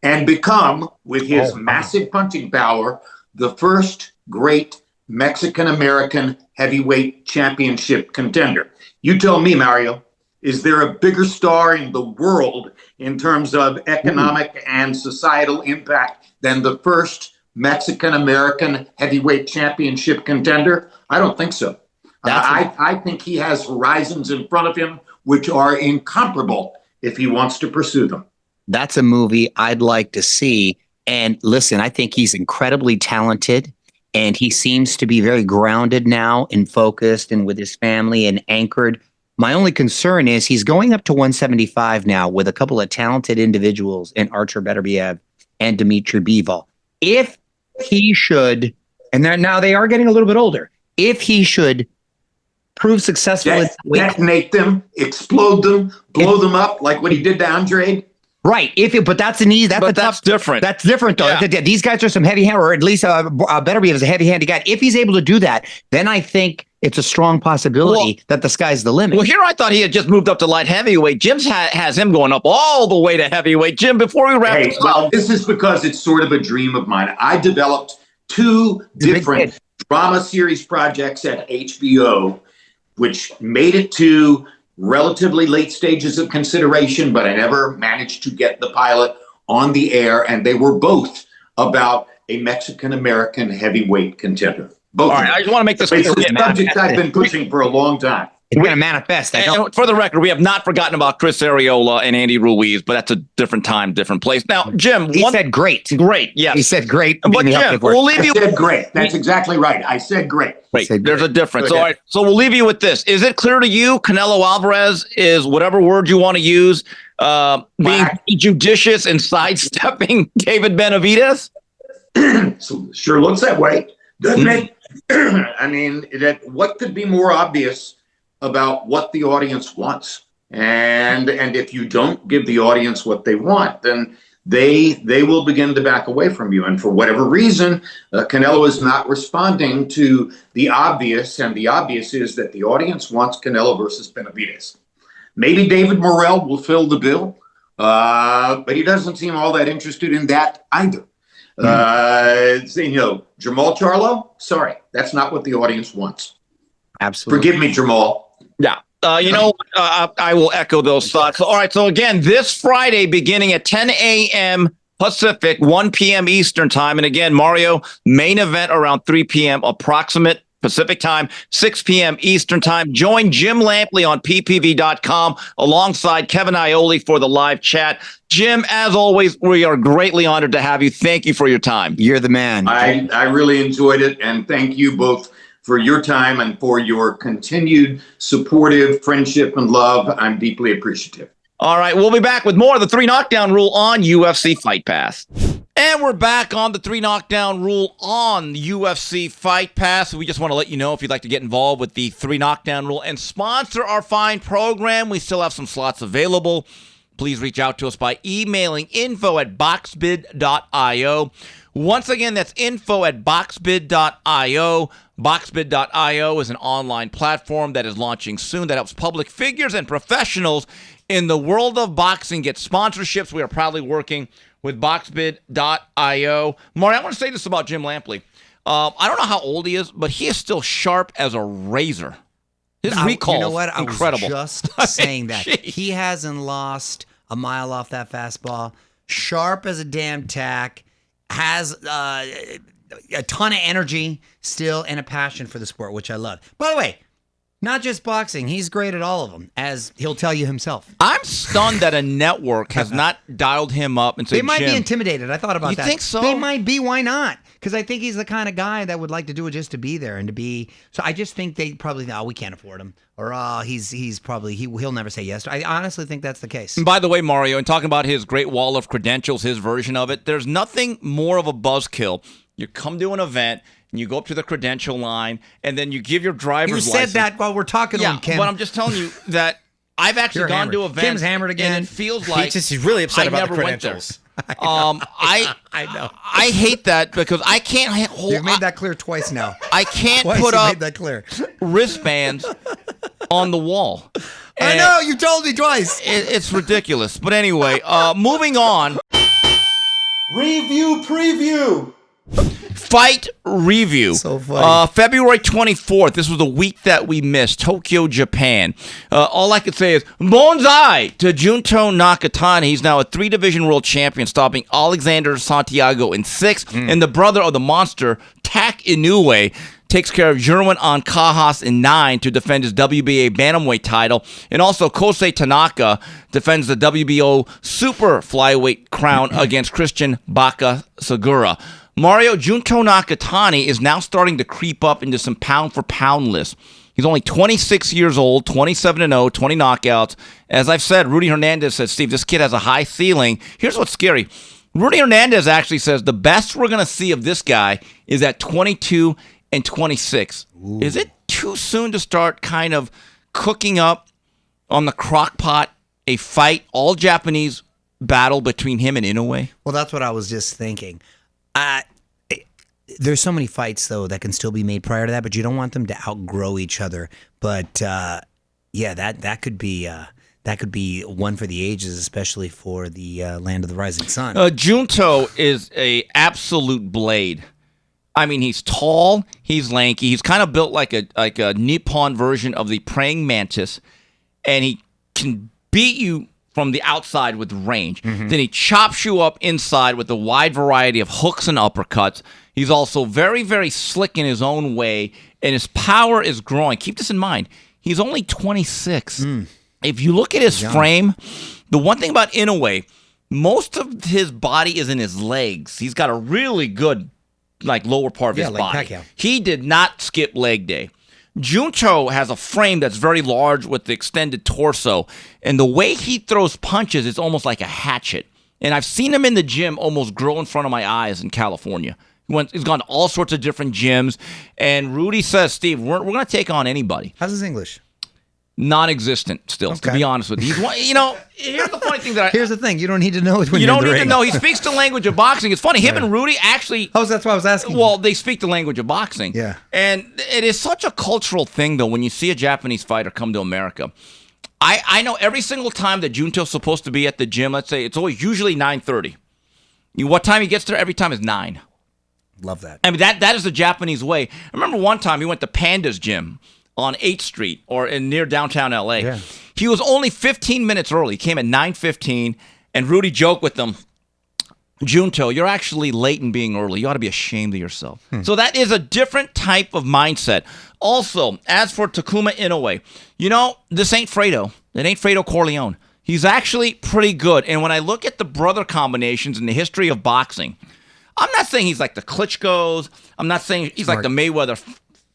and become, with his massive punching power, the first great Mexican-American heavyweight championship contender? You tell me, Mario, is there a bigger star in the world in terms of economic and societal impact than the first Mexican-American heavyweight championship contender? I don't think so. I think he has horizons in front of him which are incomparable if he wants to pursue them. That's a movie I'd like to see. And listen, I think he's incredibly talented. And he seems to be very grounded now and focused and with his family and anchored. My only concern is he's going up to 175 now with a couple of talented individuals in Artur Beterbiev and Dmitry Bivol. If he should, and now they are getting a little bit older, if he should prove successful, detonate them, explode them, blow them up like what he did to Andre. Right. But that's an easy. That's different. That's different, though. Yeah. These guys are some heavy hand, or at least Beterbiev is a heavy-handed guy. If he's able to do that, then I think it's a strong possibility that the sky's the limit. Well, here I thought he had just moved up to light heavyweight. Jim's has him going up all the way to heavyweight. Jim, before we wrap this up, this is because it's sort of a dream of mine. I developed 2 different drama series projects at HBO, which made it to relatively late stages of consideration, but I never managed to get the pilot on the air, and they were both about a Mexican-American heavyweight contender. Both. All right, I just want to make this clear. It's a subject I've been pushing for a long time. It's going to manifest. And for the record, we have not forgotten about Chris Arreola and Andy Ruiz, but that's a different time, different place. Now, Jim, he said great. Great, yes. He said great. But Jim, we'll leave you. I said great. That's exactly right. I said great. Wait, there's a difference. All right, so we'll leave you with this. Is it clear to you Canelo Alvarez is, whatever word you want to use, being judicious and sidestepping David Benavidez? Sure looks that way, doesn't it? I mean, what could be more obvious about what the audience wants? And if you don't give the audience what they want, then they will begin to back away from you. And for whatever reason, Canelo is not responding to the obvious, and the obvious is that the audience wants Canelo versus Benavidez. Maybe David Morrell will fill the bill. But he doesn't seem all that interested in that either. Jamal Charlo, sorry, that's not what the audience wants. Absolutely. Forgive me, Jamal. Yeah. I will echo those thoughts. All right. So again, this Friday, beginning at 10 a.m. Pacific, 1 p.m. Eastern time. And again, Mario, main event around 3 p.m. approximate Pacific time, 6 p.m. Eastern time. Join Jim Lampley on ppv.com alongside Kevin Ioli for the live chat. Jim, as always, we are greatly honored to have you. Thank you for your time. You're the man. I really enjoyed it. And thank you both for your time and for your continued supportive friendship and love. I'm deeply appreciative. All right, we'll be back with more of the 3 Knockdown Rule on UFC Fight Pass. And we're back on the 3 Knockdown Rule on UFC Fight Pass. We just want to let you know if you'd like to get involved with the 3 Knockdown Rule and sponsor our fine program, we still have some slots available. Please reach out to us by emailing info@boxbid.io. Once again, that's info@boxbid.io. Boxbid.io is an online platform that is launching soon that helps public figures and professionals in the world of boxing get sponsorships. We are proudly working with boxbid.io. Mario, I want to say this about Jim Lampley. I don't know how old he is, but he is still sharp as a razor. His recall is incredible. I was just saying that. He hasn't lost a mile off that fastball. Sharp as a damn tack. Has a ton of energy still and a passion for the sport, which I love. By the way, not just boxing. He's great at all of them, as he'll tell you himself. I'm stunned that a network has not dialed him up and said, they might Jim, be intimidated. I thought about that. You think so? They might be. Why not? Because I think he's the kind of guy that would like to do it just to be there and to be. So I just think they probably think, we can't afford him. Or he'll never say yes. I honestly think that's the case. And by the way, Mario, and talking about his great wall of credentials, his version of it, there's nothing more of a buzzkill. You come to an event, and you go up to the credential line, and then you give your driver's license. You said that while we're talking to him, Kim. But I'm just telling you that I've actually gone to events. Kim's hammered again. And it feels like he's really upset about the credentials. I know. I hate that because I can't hold. You've made that clear twice now. I can't Twice put you up made that clear. wristbands on the wall. I know, you told me twice. It's ridiculous. But anyway, moving on. Review preview. Fight review. So funny. February 24th. This was the week that we missed. Tokyo, Japan. All I could say is bonsai to Junto Nakatani. He's now a 3-division world champion, stopping Alexander Santiago in 6. And the brother of the monster, Tak Inoue, takes care of Jerwin Ancajas in 9 to defend his WBA bantamweight title. And also Kosei Tanaka defends the WBO super flyweight crown against Christian Baka Segura. Mario, Junto Nakatani is now starting to creep up into some pound-for-pound lists. He's only 26 years old, 27-0, 20 knockouts. As I've said, Rudy Hernandez said, Steve, this kid has a high ceiling. Here's what's scary. Rudy Hernandez actually says the best we're going to see of this guy is at 22 and 26. Ooh. Is it too soon to start kind of cooking up on the crock pot a fight, all Japanese battle between him and Inoue? Well, that's what I was just thinking. There's so many fights, though, that can still be made prior to that, but you don't want them to outgrow each other. But, that could be one for the ages, especially for the land of the rising sun. Junto is a absolute blade. I mean, he's tall, he's lanky, he's kind of built like a Nippon version of the praying mantis, and he can beat you from the outside with range. Mm-hmm. Then he chops you up inside with a wide variety of hooks and uppercuts. He's also very, very slick in his own way, and his power is growing. Keep this in mind. He's only 26. If you look at his frame, the one thing about Inoue, most of his body is in his legs. He's got a really good lower part of his body. Pacquiao. He did not skip leg day. Junto has a frame that's very large with the extended torso, and the way he throws punches is almost like a hatchet. And I've seen him in the gym almost grow in front of my eyes in California. He's gone to all sorts of different gyms, and Rudy says, Steve, we're going to take on anybody. How's his English? Non-existent still, to be honest with you. Here's the funny thing Here's the thing. You don't need to know it when you you're don't in the need ring. to know. He speaks the language of boxing. It's funny. Him and Rudy actually... Oh, that's why I was asking. Well, they speak the language of boxing. Yeah. And it is such a cultural thing, though, when you see a Japanese fighter come to America. I know every single time that Junto's supposed to be at the gym, let's say it's always usually 9:30. What time he gets there every time is 9. Love that. I mean, that is the Japanese way. I remember one time he went to Panda's gym on 8th Street or near downtown LA. Yeah. He was only 15 minutes early. He came at 9:15, and Rudy joked with him, Junto, you're actually late in being early. You ought to be ashamed of yourself. So that is a different type of mindset. Also, as for Takuma Inoue, this ain't Fredo. It ain't Fredo Corleone. He's actually pretty good. And when I look at the brother combinations in the history of boxing, I'm not saying he's like the Klitschko's. I'm not saying he's like the Mayweather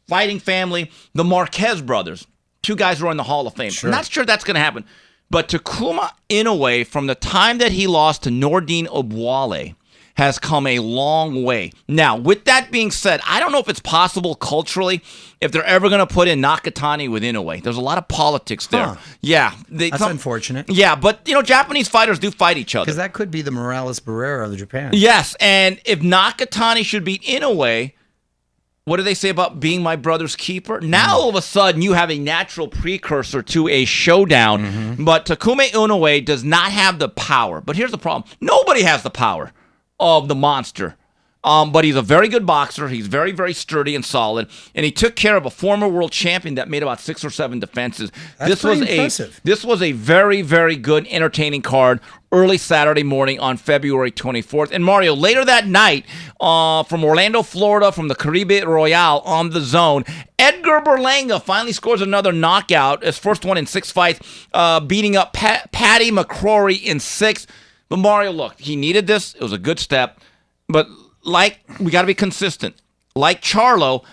fighting family, the Marquez brothers, 2 guys who are in the Hall of Fame. Sure. I'm not sure that's going to happen. But Takuma Inoue, from the time that he lost to Nordine Obuale, has come a long way. Now, with that being said, I don't know if it's possible culturally if they're ever going to put in Nakatani with Inoue. There's a lot of politics there. Yeah. That's unfortunate. Yeah, but, Japanese fighters do fight each other. Because that could be the Morales Barrera of Japan. Yes, and if Nakatani should beat Inoue, what do they say about being my brother's keeper? Now, all of a sudden, you have a natural precursor to a showdown. But Takuma Inoue does not have the power. But here's the problem. Nobody has the power of the monster. But he's a very good boxer. He's very, very sturdy and solid. And he took care of a former world champion that made about 6 or 7 defenses. That's pretty impressive. This was a very, very good, entertaining card early Saturday morning on February 24th. And Mario, later that night, from Orlando, Florida, from the Caribe Royale on the Zone, Edgar Berlanga finally scores another knockout, his first one in 6 fights, beating up Paddy McCrory in 6. But Mario, look, he needed this. It was a good step. But we got to be consistent. Like Charlo,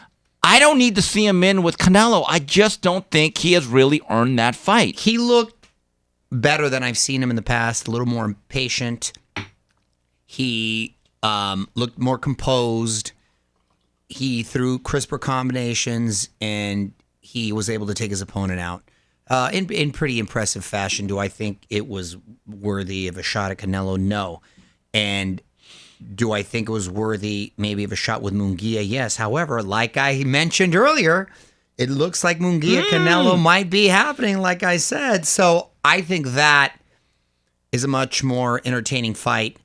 I don't need to see him in with Canelo. I just don't think he has really earned that fight. He looked better than I've seen him in the past, a little more impatient. He looked more composed. He threw crisper combinations, and he was able to take his opponent out in pretty impressive fashion. Do I think it was worthy of a shot at Canelo? No. And do I think it was worthy maybe of a shot with Munguia? Yes. However, like I mentioned earlier, it looks like Munguia-Canelo might be happening, like I said. So I think that is a much more entertaining fight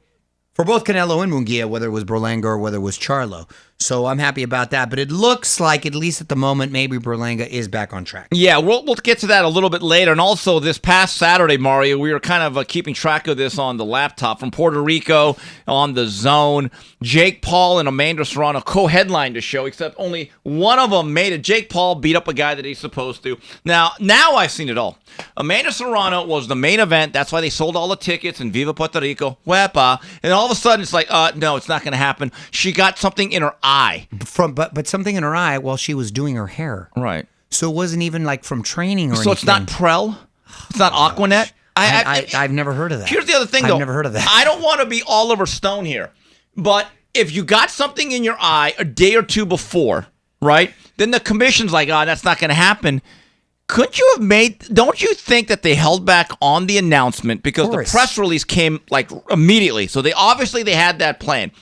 for both Canelo and Munguia, whether it was Berlanga or whether it was Charlo. So I'm happy about that. But it looks like, at least at the moment, maybe Berlanga is back on track. Yeah, we'll get to that a little bit later. And also, this past Saturday, Mario, we were kind of keeping track of this on the laptop from Puerto Rico on the Zone. Jake Paul and Amanda Serrano co-headlined the show, except only one of them made it. Jake Paul beat up a guy that he's supposed to. Now I've seen it all. Amanda Serrano was the main event. That's why they sold all the tickets in Viva Puerto Rico. Wepa. And all of a sudden, it's like, no, it's not going to happen. She got something in her eye. But something in her eye while she was doing her hair. Right. So it wasn't even like from training or anything. So it's not Prel? It's not Aquanet? I've never heard of that. Here's the other thing, though. I've never heard of that. I don't want to be Oliver Stone here, but if you got something in your eye a day or two before, right, then the commission's like, that's not going to happen. Couldn't you have don't you think that they held back on the announcement because the press release came like immediately? So they had that plan.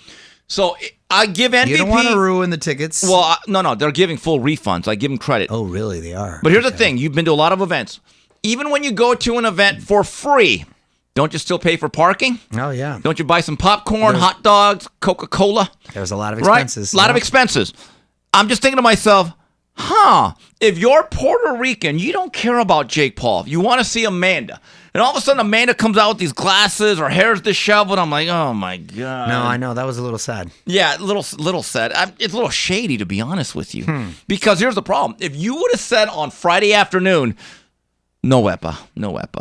So I give MVP. You don't want to ruin the tickets. Well, no, they're giving full refunds. I give them credit. Oh, really? They are. But here's the thing. You've been to a lot of events. Even when you go to an event for free, don't you still pay for parking? Oh, yeah. Don't you buy some popcorn, hot dogs, Coca-Cola? There's a lot of expenses. Right? A lot of expenses. I'm just thinking to myself, if you're Puerto Rican, you don't care about Jake Paul. You want to see Amanda. And all of a sudden, Amanda comes out with these glasses, her hair's disheveled. I'm like, oh, my God. No, I know. That was a little sad. Yeah, a little sad. It's a little shady, to be honest with you. Because here's the problem. If you would have said on Friday afternoon, no wepa.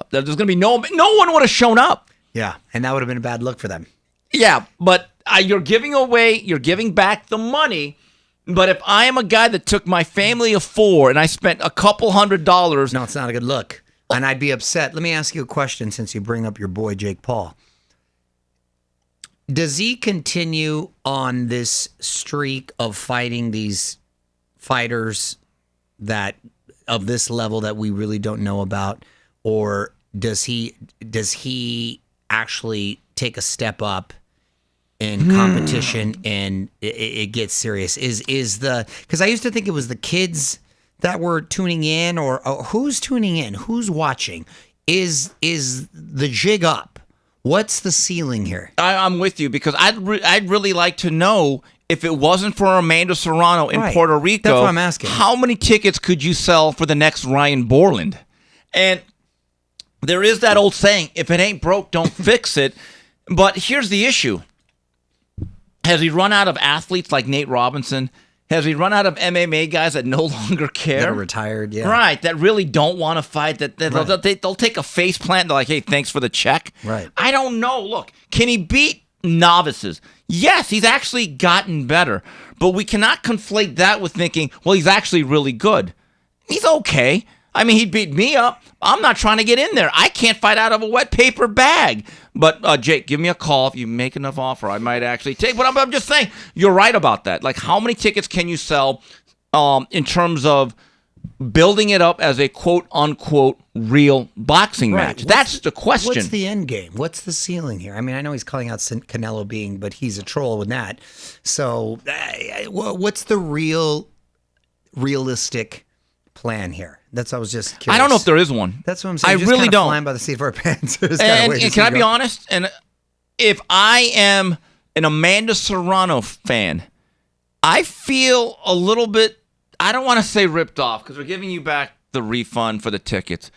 There's going to be no one would have shown up. Yeah, and that would have been a bad look for them. Yeah, but you're giving back the money. But if I am a guy that took my family of 4 and I spent a couple $100. No, it's not a good look. And I'd be upset. Let me ask you a question since you bring up your boy, Jake Paul. Does he continue on this streak of fighting these fighters that of this level that we really don't know about? Or does he actually take a step up in competition and it gets serious? Because I used to think it was the kids that were tuning in, or who's tuning in? Who's watching? Is the jig up? What's the ceiling here? I'm with you because I'd really like to know if it wasn't for Amanda Serrano in Puerto Rico. That's what I'm asking. How many tickets could you sell for the next Ryan Borland? And there is that old saying, if it ain't broke, don't fix it. But here's the issue. Has he run out of athletes like Nate Robinson? Has he run out of MMA guys that no longer care? That are retired, yeah. Right, that really don't want to fight. They'll take a face plant and they're like, hey, thanks for the check. Right. I don't know. Look, can he beat novices? Yes, he's actually gotten better. But we cannot conflate that with thinking, well, he's actually really good. He's okay. I mean, he beat me up. I'm not trying to get in there. I can't fight out of a wet paper bag. But, Jake, give me a call. If you make enough offer, I might actually take. But I'm just saying, you're right about that. Like, how many tickets can you sell in terms of building it up as a quote-unquote real boxing match? That's the question. What's the end game? What's the ceiling here? I mean, I know he's calling out Canelo but he's a troll with that. So what's the realistic plan here? That's I was just curious. I don't know if there is one. That's what I'm saying. I really don't. Flying by the seat of our pants. And can I be honest? And if I am an Amanda Serrano fan, I feel a little bit, I don't want to say ripped off because we're giving you back the refund for the tickets.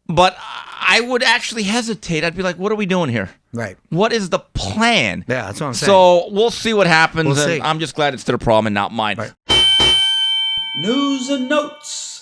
But I would actually hesitate. I'd be like, what are we doing here? Right. What is the plan? Yeah, that's what I'm saying. So we'll see what happens. We'll see. I'm just glad it's their problem and not mine. Right. News and notes.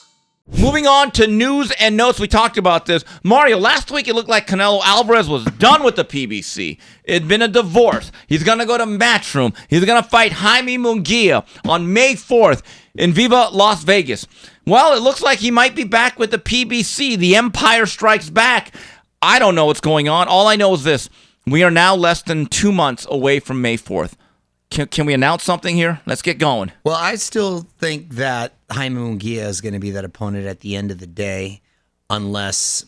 Moving on to news and notes. We talked about this. Mario, last week it looked like Canelo Alvarez was done with the PBC. It'd been a divorce. He's going to go to Matchroom. He's going to fight Jaime Munguia on May 4th in Viva Las Vegas. Well, it looks like he might be back with the PBC. The Empire Strikes Back. I don't know what's going on. All I know is this. We are now less than 2 months away from May 4th. Can we announce something here? Let's get going. Well, I still think that Jaime Munguia is going to be that opponent at the end of the day, unless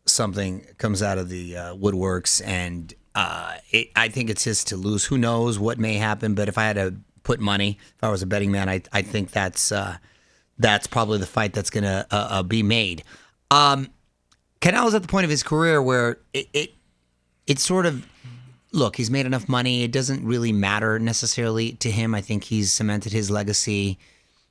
something comes out of the woodworks, and I think it's his to lose. Who knows what may happen? But if I had to put money, if I was a betting man, I think that's probably the fight that's going to be made. Canelo's at the point of his career where it's sort of. Look, he's made enough money. It doesn't really matter necessarily to him. I think he's cemented his legacy.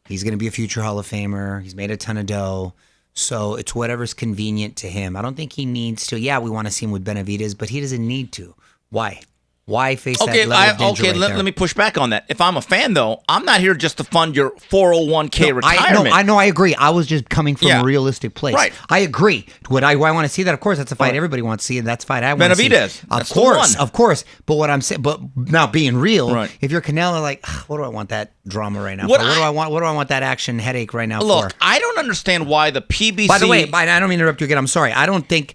He's going to be a future Hall of Famer. He's made a ton of dough. So it's whatever's convenient to him. I don't think he needs to. Yeah, we want to see him with Benavidez, but he doesn't need to. Why? Why face that level of danger right there? Let me push back on that. If I'm a fan, though, I'm not here just to fund your 401k retirement. I agree. I was just coming from a realistic place. Right. I agree. Would I want to see that? Of course, that's a fight everybody wants to see, and that's a fight I want to see. Benavidez. Of course. But what I'm saying, but now being real, right. If you're Canelo, like, what do I want that drama right now? What do I want that action headache right now for? Look, I don't understand why the PBC. By the way, I don't mean to interrupt you again. I'm sorry. I don't think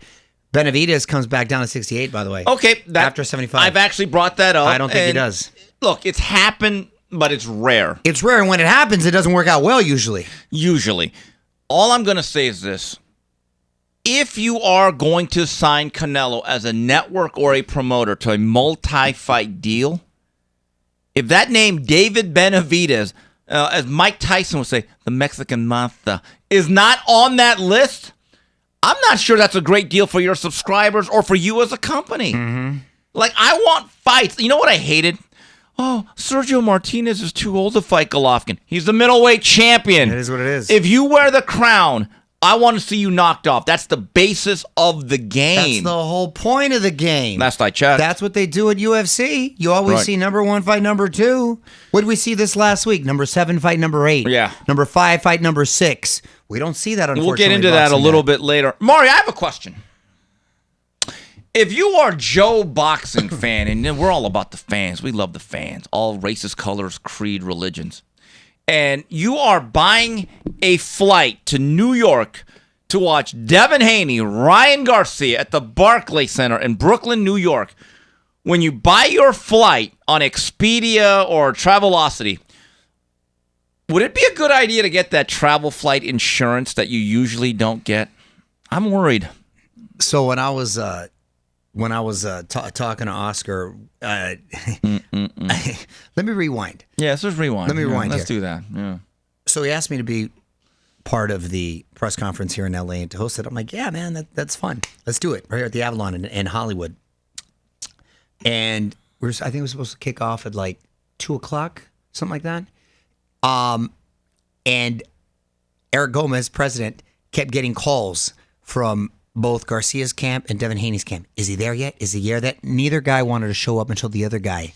Benavidez comes back down to 68, by the way. Okay. After 75. I've actually brought that up. I don't think he does. Look, it's happened, but it's rare. It's rare, and when it happens, it doesn't work out well usually. All I'm going to say is this. If you are going to sign Canelo as a network or a promoter to a multi-fight deal, if that name David Benavidez, as Mike Tyson would say, the Mexican Mafia, is not on that list, I'm not sure that's a great deal for your subscribers or for you as a company. Mm-hmm. Like, I want fights. You know what I hated? Oh, Sergio Martinez is too old to fight Golovkin. He's the middleweight champion. It is what it is. If you wear the crown, I want to see you knocked off. That's the basis of the game. That's the whole point of the game. Last I checked. That's what they do at UFC. You always see number 1 fight number 2. What did we see this last week? Number 7 fight number 8. Yeah. Number 5 fight number 6. We don't see that, unfortunately. We'll get into that a little bit later. Mario, I have a question. If you are Joe Boxing fan, and we're all about the fans. We love the fans. All races, colors, creed, religions. And you are buying a flight to New York to watch Devin Haney, Ryan Garcia at the Barclays Center in Brooklyn, New York. When you buy your flight on Expedia or Travelocity, would it be a good idea to get that travel flight insurance that you usually don't get? I'm worried. So when I was talking to Oscar, let me rewind. Yeah, let's just rewind. Let me rewind Let's here. do that. Yeah. So he asked me to be part of the press conference here in LA and to host it. I'm like, yeah, man, that's fun. Let's do it right here at the Avalon in Hollywood. And I think it was supposed to kick off at like 2:00, something like that. And Eric Gomez, president, kept getting calls from both Garcia's camp and Devin Haney's camp. Is he there yet? Is he there yet? Neither guy wanted to show up until the other guy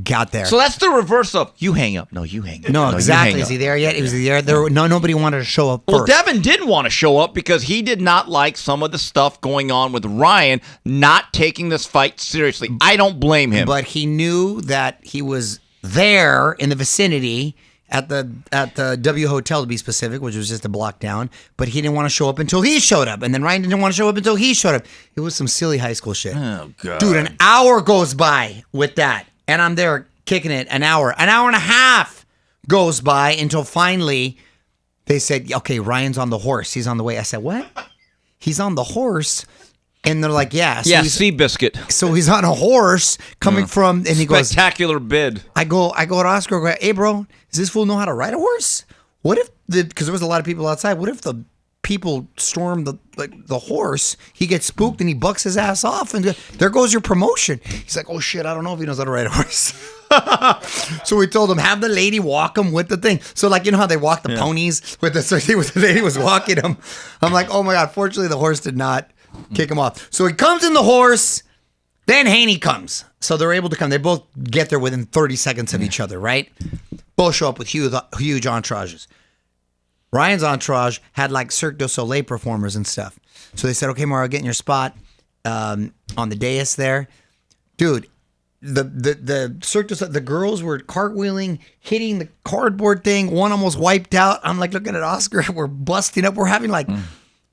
got there. So that's the reverse of you hang up. No, you hang up. No, exactly. Is he there yet? Was he there? Nobody wanted to show up Well, first. Devin didn't want to show up because he did not like some of the stuff going on with Ryan not taking this fight seriously. I don't blame him. But he knew that he was there in the vicinity at the W Hotel, to be specific, which was just a block down. But he didn't want to show up until he showed up. And then Ryan didn't want to show up until he showed up. It was some silly high school shit. Oh, God. Dude, an hour goes by with that. And I'm there kicking it an hour. An hour and a half goes by until finally they said, okay, Ryan's on the horse. He's on the way. I said, what? He's on the horse? And they're like, yeah. So Seabiscuit. So he's on a horse coming from, and he goes, spectacular bid. I go to Oscar, I go, hey, bro, does this fool know how to ride a horse? What if, because there was a lot of people outside, what if the people storm the horse, he gets spooked and he bucks his ass off, and there goes your promotion. He's like, oh shit, I don't know if he knows how to ride a horse. So we told him, have the lady walk him with the thing. So like, you know how they walk the ponies with the lady was walking him. I'm like, oh my God, fortunately the horse did not kick him off. So he comes in the horse, then Haney comes. So they're able to come. They both get there within 30 seconds of each other, right? Both show up with huge entourages. Ryan's entourage had like Cirque du Soleil performers and stuff. So they said, okay, Mario, get in your spot on the dais there. Dude, the Cirque du Soleil, the girls were cartwheeling, hitting the cardboard thing. One almost wiped out. I'm like looking at Oscar. We're busting up. We're having like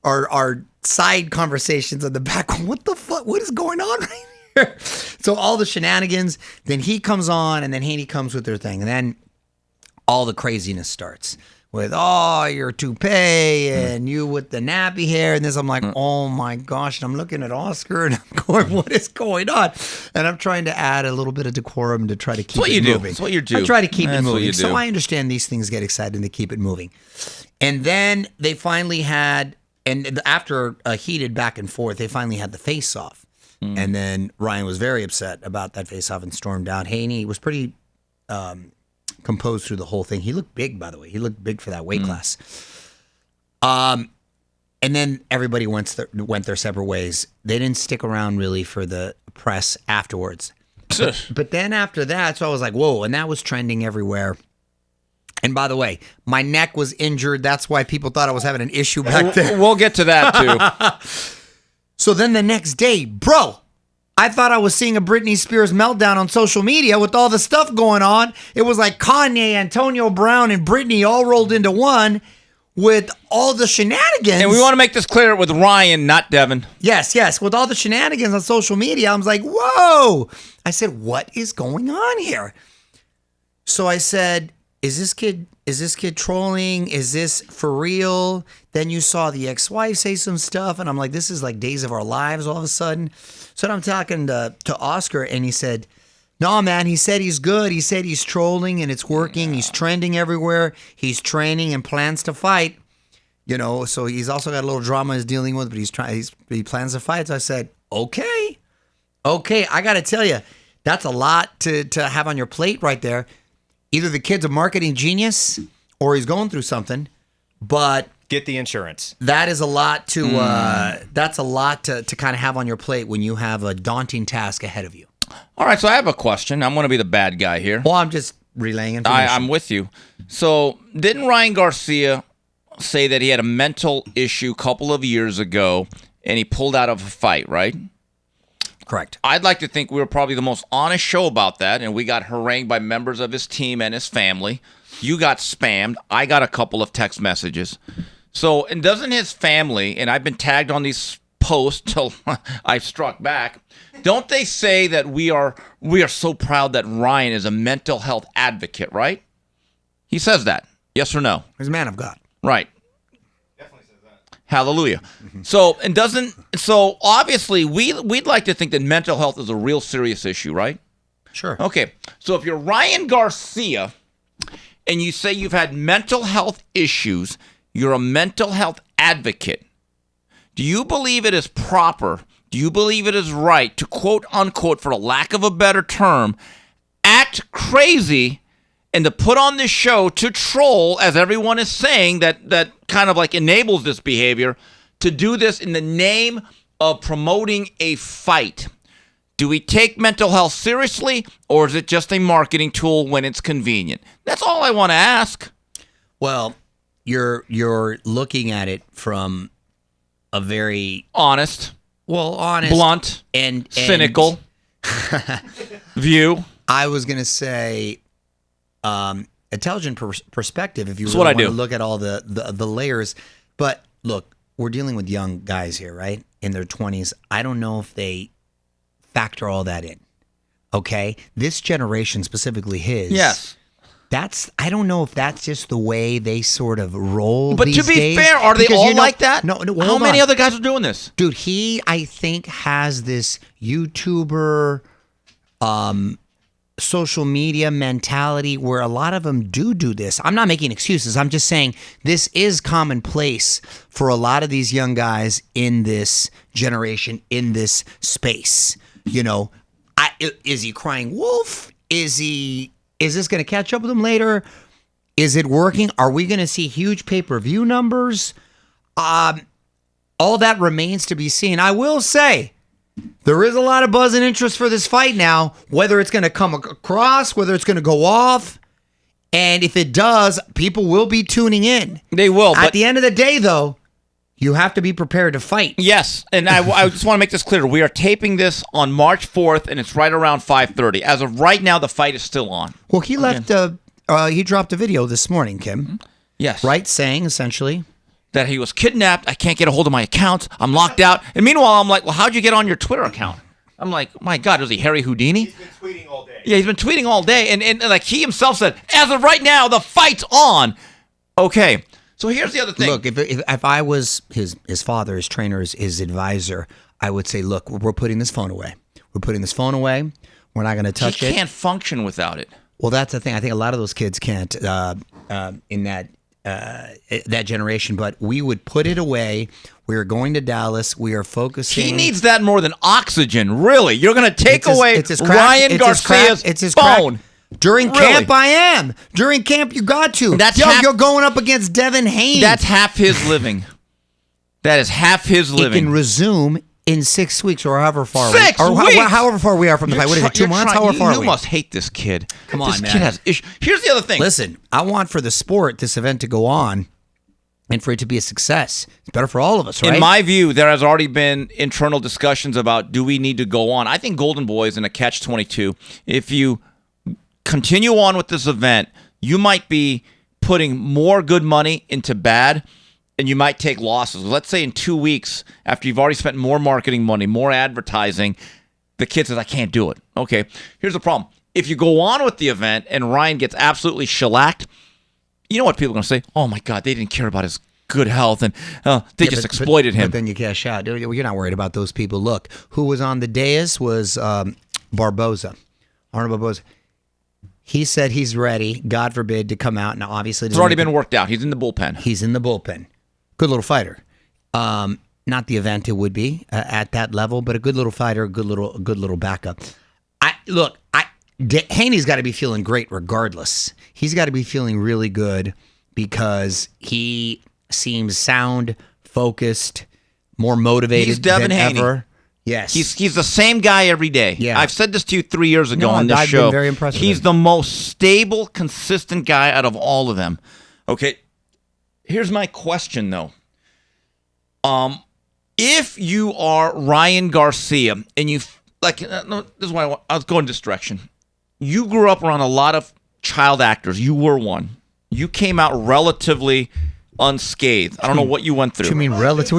our side conversations in the back. What the fuck? What is going on right here? So all the shenanigans. Then he comes on, and then Haney comes with their thing. And then all the craziness starts with, oh, your toupee and you with the nappy hair. And this, I'm like, oh my gosh. And I'm looking at Oscar and I'm going, what is going on? And I'm trying to add a little bit of decorum to try to keep it moving. That's what you do. I try to keep it moving. So I understand these things get excited and they keep it moving. And then they finally had, and after a heated back and forth, they finally had the face-off. And then Ryan was very upset about that face-off and stormed out. Haney was pretty composed through the whole thing. He looked big, by the way. He looked big for that weight class. And then everybody went their separate ways. They didn't stick around really for the press afterwards. But then after that, so I was like, whoa, and that was trending everywhere. And by the way, my neck was injured. That's why people thought I was having an issue back there. We'll get to that, too. So then the next day, bro, I thought I was seeing a Britney Spears meltdown on social media with all the stuff going on. It was like Kanye, Antonio Brown, and Britney all rolled into one with all the shenanigans. And we want to make this clear with Ryan, not Devin. Yes. With all the shenanigans on social media, I was like, whoa. I said, what is going on here? So I said, is this kid trolling? Is this for real? Then you saw the ex-wife say some stuff, and I'm like, this is like Days of Our Lives all of a sudden. So I'm talking to Oscar, and he said, no, man, he said he's good. He said he's trolling, and it's working. He's trending everywhere. He's training and plans to fight. You know, so he's also got a little drama he's dealing with, but he plans to fight. So I said, okay, I got to tell you, that's a lot to have on your plate right there. Either the kid's a marketing genius or he's going through something, but get the insurance. That is a lot to that's a lot to kind of have on your plate when you have a daunting task ahead of you. All right, so I have a question. I'm going to be the bad guy here. Well, I'm just relaying information. I'm with you. So didn't Ryan Garcia say that he had a mental issue a couple of years ago and he pulled out of a fight, right? Correct. I'd like to think we were probably the most honest show about that, and we got harangued by members of his team and his family. You got spammed. I got a couple of text messages. So, and doesn't his family, and I've been tagged on these posts till I struck back, don't they say that we are so proud that Ryan is a mental health advocate, right? He says that. Yes or no? He's a man of God. Right. Hallelujah. So obviously we'd like to think that mental health is a real serious issue, right? Sure. Okay. So if you're Ryan Garcia and you say you've had mental health issues, you're a mental health advocate, do you believe it is proper, do you believe it is right to quote unquote, for a lack of a better term, act crazy and to put on this show to troll, as everyone is saying, that kind of like enables this behavior, to do this in the name of promoting a fight? Do we take mental health seriously, or is it just a marketing tool when it's convenient? That's all I want to ask. Well, you're looking at it from a very honest, blunt, and cynical view. I was going to say intelligent perspective, if you That's really what I want to do. look at all the layers. But look, we're dealing with young guys here, right? In their 20s. I don't know if they factor all that in. Okay? This generation, specifically his. Yes. I don't know if that's just the way they sort of roll. But these to be days. fair, are they Because, all like that? No. How many other guys are doing this? Dude, he, I think, has this YouTuber social media mentality where a lot of them do this. I'm not making excuses. I'm just saying this is commonplace for a lot of these young guys in this generation, in this space. You know, is he crying wolf? Is this going to catch up with him later? Is it working? Are we going to see huge pay-per-view numbers? All that remains to be seen. I will say, there is a lot of buzz and interest for this fight now, whether it's going to come across, whether it's going to go off. And if it does, people will be tuning in. They will. At the end of the day, though, you have to be prepared to fight. Yes, and I just want to make this clear. We are taping this on March 4th, and it's right around 5:30. As of right now, the fight is still on. Well, he left. He dropped a video this morning, Kim. Yes. Right, saying essentially that he was kidnapped. I can't get a hold of my account. I'm locked out. And meanwhile, I'm like, well, how'd you get on your Twitter account? I'm like, my God, was he Harry Houdini? He's been tweeting all day. Yeah, he's been tweeting all day. And like he himself said, as of right now, the fight's on. Okay. So here's the other thing. Look, if I was his father, his trainer, his advisor, I would say, look, we're putting this phone away. We're putting this phone away. We're not going to touch it. He can't function without it. Well, that's the thing. I think a lot of those kids can't in that generation. But we would put it away. We are going to Dallas. We are focusing. He needs that more than oxygen, really. You're going to take away Ryan Garcia's phone. During camp, I am. During camp, you got to. You're going up against Devin Haney. That's half his living. That is half his living. It can resume in 6 weeks or however far. 6 weeks? However far we are from the fight. What is it, 2 months? However far you we must hate this kid. Come on, this man. Kid has issues. Here's the other thing. Listen, I want for the sport, this event to go on, and for it to be a success. It's better for all of us, right? In my view, there has already been internal discussions about, do we need to go on? I think Golden Boy is in a catch-22. If you continue on with this event, you might be putting more good money into bad, and you might take losses. Let's say in 2 weeks, after you've already spent more marketing money, more advertising, the kid says, I can't do it. Okay, here's the problem. If you go on with the event and Ryan gets absolutely shellacked, you know what people are going to say? Oh, my God, they didn't care about his good health, and they just exploited him. But then you cash out. You're not worried about those people. Look, who was on the dais was Barboza, Arnold Barboza. He said he's ready, God forbid, to come out. Now, obviously, it's already been worked out. He's in the bullpen. He's in the bullpen. Good little fighter. Not the event it would be at that level, but a good little fighter, a good little backup. Haney's got to be feeling great regardless. He's got to be feeling really good because he seems sound, focused, more motivated than ever. Yes. He's the same guy every day. Yeah. I've said this to you 3 years ago on this I've show. been very impressed with He's him. the most stable, consistent guy out of all of them. Okay. Here's my question, though. If you are Ryan Garcia and you this is why I was going this direction. You grew up around a lot of child actors. You were one. You came out relatively unscathed. I don't know what you went through. What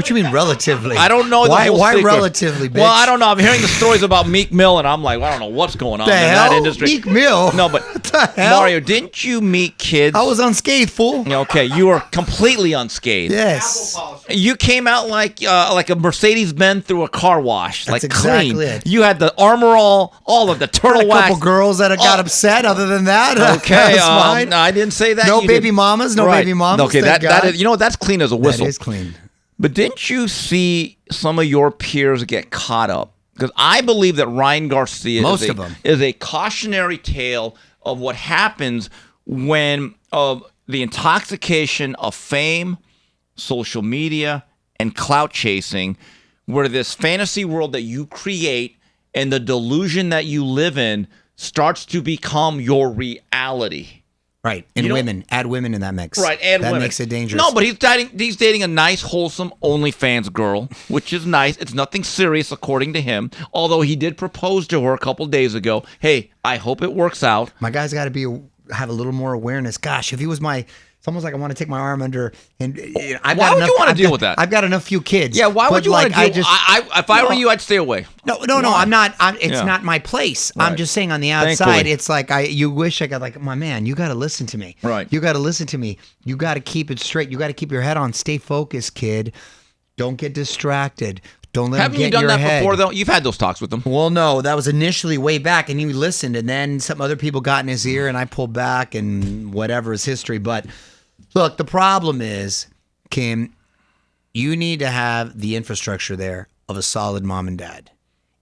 you mean relatively? I don't know. Why relatively, bitch? Well, I don't know. I'm hearing the stories about Meek Mill, and I'm like, I don't know what's going on in that industry. Meek Mill? No, but the hell? Mario, didn't you meet kids? I was unscathed, fool. Okay, you were completely unscathed. Yes. You came out like a Mercedes-Benz through a car wash, That's like exactly clean. it. You had the armor all of the turtle A wax. couple girls that got upset. Other than that, Okay, that's fine. no, I didn't say that. No You baby did. mamas. No Right. baby mamas. Okay, thank that God. is, you know what? That's clean as a whistle. That is clean. But didn't you see some of your peers get caught up? Because I believe that Ryan Garcia is a cautionary tale of what happens when the intoxication of fame, social media, and clout chasing, where this fantasy world that you create and the delusion that you live in starts to become your reality. Right, and women. Add women in that mix. Right, add that women. makes it dangerous. No, but he's dating a nice, wholesome OnlyFans girl, which is nice. It's nothing serious, according to him. Although he did propose to her a couple days ago. Hey, I hope it works out. My guy's got to have a little more awareness. Gosh, if he was it's almost like I want to take my arm under. And why would you want to deal with that? I've got enough few kids. Yeah, why would you want to deal? If I were you, I'd stay away. No. I'm not. It's not my place. Right. I'm just saying on the outside, Thankfully. it's like you wish I got like my man. You got to listen to me. Right. You got to listen to me. You got to keep it straight. You got to keep your head on. Stay focused, kid. Don't get distracted. Don't let Haven't him you get done your that head. before, though? You've had those talks with them. Well, no, that was initially way back, and he listened, and then some other people got in his ear, and I pulled back, and whatever is history. But look, the problem is, Kim, you need to have the infrastructure there of a solid mom and dad,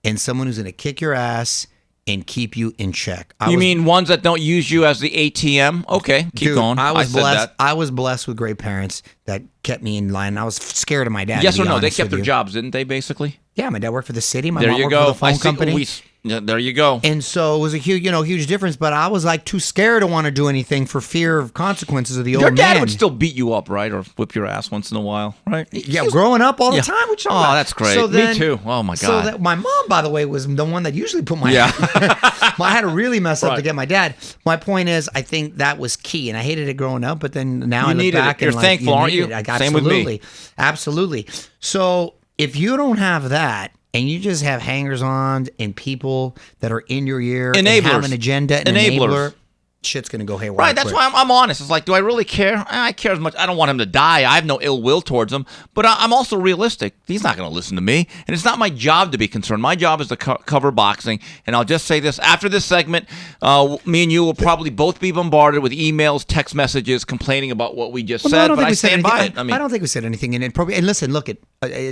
and someone who's going to kick your ass and keep you in check. You mean ones that don't use you as the ATM? Okay, keep going. I was said blessed. that. I was blessed with great parents that kept me in line. I was scared of my dad. Yes to or be no? They honest kept with their you. jobs, didn't they? Basically. Yeah, my dad worked for the city. My There mom you worked go. for the phone company. There you go. And so it was a huge difference. But I was like too scared to want to do anything for fear of consequences of the old man. Your dad would still beat you up, right, or whip your ass once in a while, right? Yeah, growing up all the time. What you talking about? That's great. So then, me too. Oh my So god. my mom, by the way, was the one that usually put my. Yeah. I had to really mess up Right. to get my dad. My point is, I think that was key, and I hated it growing up. But then now I look back You're and thankful, aren't you? Absolutely, Same with me. Absolutely. So if you don't have that, and you just have hangers-on and people that are in your ear and have an agenda, and enabler, shit's gonna go haywire. Right, that's quick. why I'm honest. It's like, do I really care? I care as much. I don't want him to die. I have no ill will towards him, but I'm also realistic. He's not going to listen to me, and it's not my job to be concerned. My job is to cover boxing, and I'll just say this. After this segment, me and you will probably both be bombarded with emails, text messages complaining about what we just said, but I stand by it. I don't think we said anything inappropriate. And listen, look at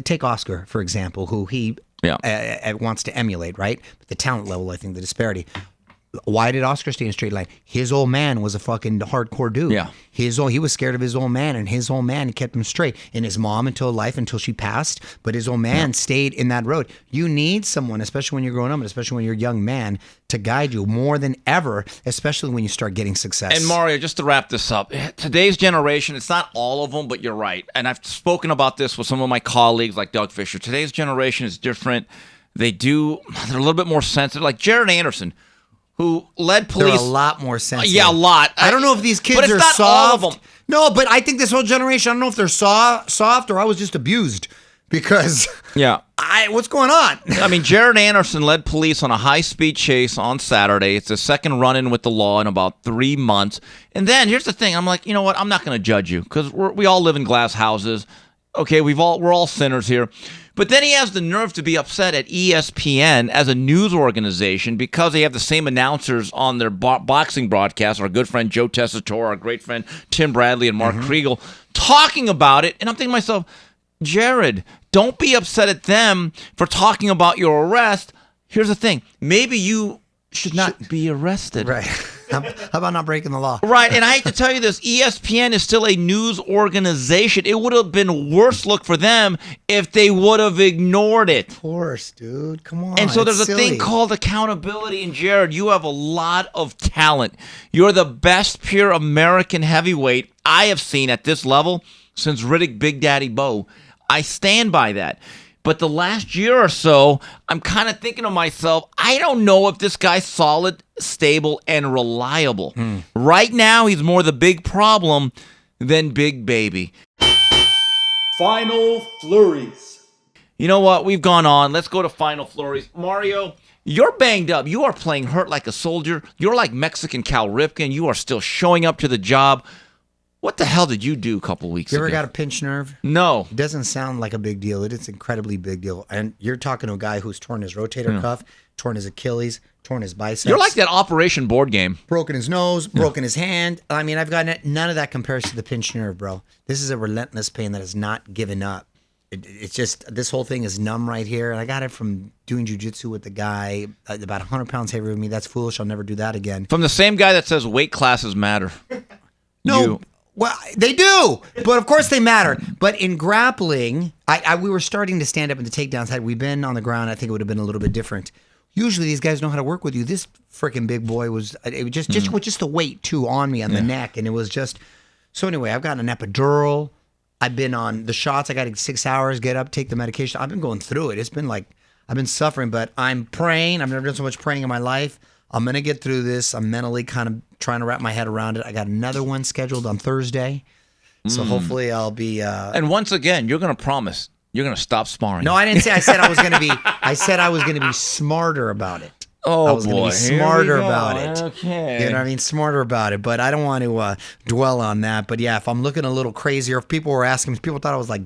take Oscar, for example, who he wants to emulate, right? But the talent level, I think, the disparity. Why did Oscar stay in a straight line? His old man was a fucking hardcore dude. Yeah. He was scared of his old man, and his old man kept him straight. And his mom until she passed, but his old man stayed in that road. You need someone, especially when you're growing up, and especially when you're a young man, to guide you more than ever, especially when you start getting success. And Mario, just to wrap this up, today's generation, it's not all of them, but you're right. And I've spoken about this with some of my colleagues like Doug Fisher. Today's generation is different. They're a little bit more sensitive. Like Jared Anderson, who led police. They're a lot more sensitive. Yeah, a lot. I don't know if these kids but it's are not soft. all of them. No, but I think this whole generation, I don't know if they're soft or I was just abused because what's going on? I mean, Jared Anderson led police on a high-speed chase on Saturday. It's the second run-in with the law in about 3 months. And then here's the thing. I'm like, you know what? I'm not going to judge you because we all live in glass houses. Okay, we're all sinners here. But then he has the nerve to be upset at ESPN as a news organization because they have the same announcers on their boxing broadcast, our good friend Joe Tessitore, our great friend Tim Bradley, and Mark Kriegel, talking about it. And I'm thinking to myself, Jared, don't be upset at them for talking about your arrest. Here's the thing. Maybe you should not be arrested. Right. How about not breaking the law? Right, and I hate to tell you this, ESPN is still a news organization. It would have been a worse look for them if they would have ignored it. Of course, dude. Come on. And so there's a silly thing called accountability. And Jared, you have a lot of talent. You're the best pure American heavyweight I have seen at this level since Riddick Big Daddy Bo. I stand by that. But the last year or so, I'm kind of thinking to myself, I don't know if this guy's solid, stable, and reliable. Right now, he's more the big problem than Big Baby. Final flurries. You know what? We've gone on. Let's go to Final Flurries. Mario, You're banged up. You are playing hurt like a soldier. You're like Mexican Cal Ripken. You are still showing up to the job. What the hell did you do a couple weeks ago? You ever got a pinched nerve? No. It doesn't sound like a big deal. It is an incredibly big deal. And you're talking to a guy who's torn his rotator cuff, torn his Achilles, torn his biceps. You're like that Operation board game. Broken his nose, broken his hand. I mean, I've got none of that compares to the pinched nerve, bro. This is a relentless pain that has not given up. It's just, this whole thing is numb right here. And I got it from doing jiu-jitsu with the guy about 100 pounds heavier than me. That's foolish. I'll never do that again. From the same guy that says weight classes matter. No. Well, they do, but of course they matter. But in grappling, we were starting to stand up in the takedowns. Had we been on the ground, I think it would have been a little bit different. Usually these guys know how to work with you. This freaking big boy was just the weight too on me on the neck, and it was just. So anyway, I've gotten an epidural. I've been on the shots. I got 6 hours, get up, take the medication. I've been going through it. It's been like I've been suffering, but I'm praying. I've never done so much praying in my life. I'm going to get through this. I'm mentally kind of trying to wrap my head around it. I got another one scheduled on Thursday. So hopefully I'll be... and once again, you're going to promise you're going to stop sparring. No, I didn't say. I said I was going to be... I said I was going to be smarter about it. Oh, I was going to be smarter about it. Okay. You know what I mean? Smarter about it. But I don't want to dwell on that. But yeah, if I'm looking a little crazy, or if people were asking, people thought I was like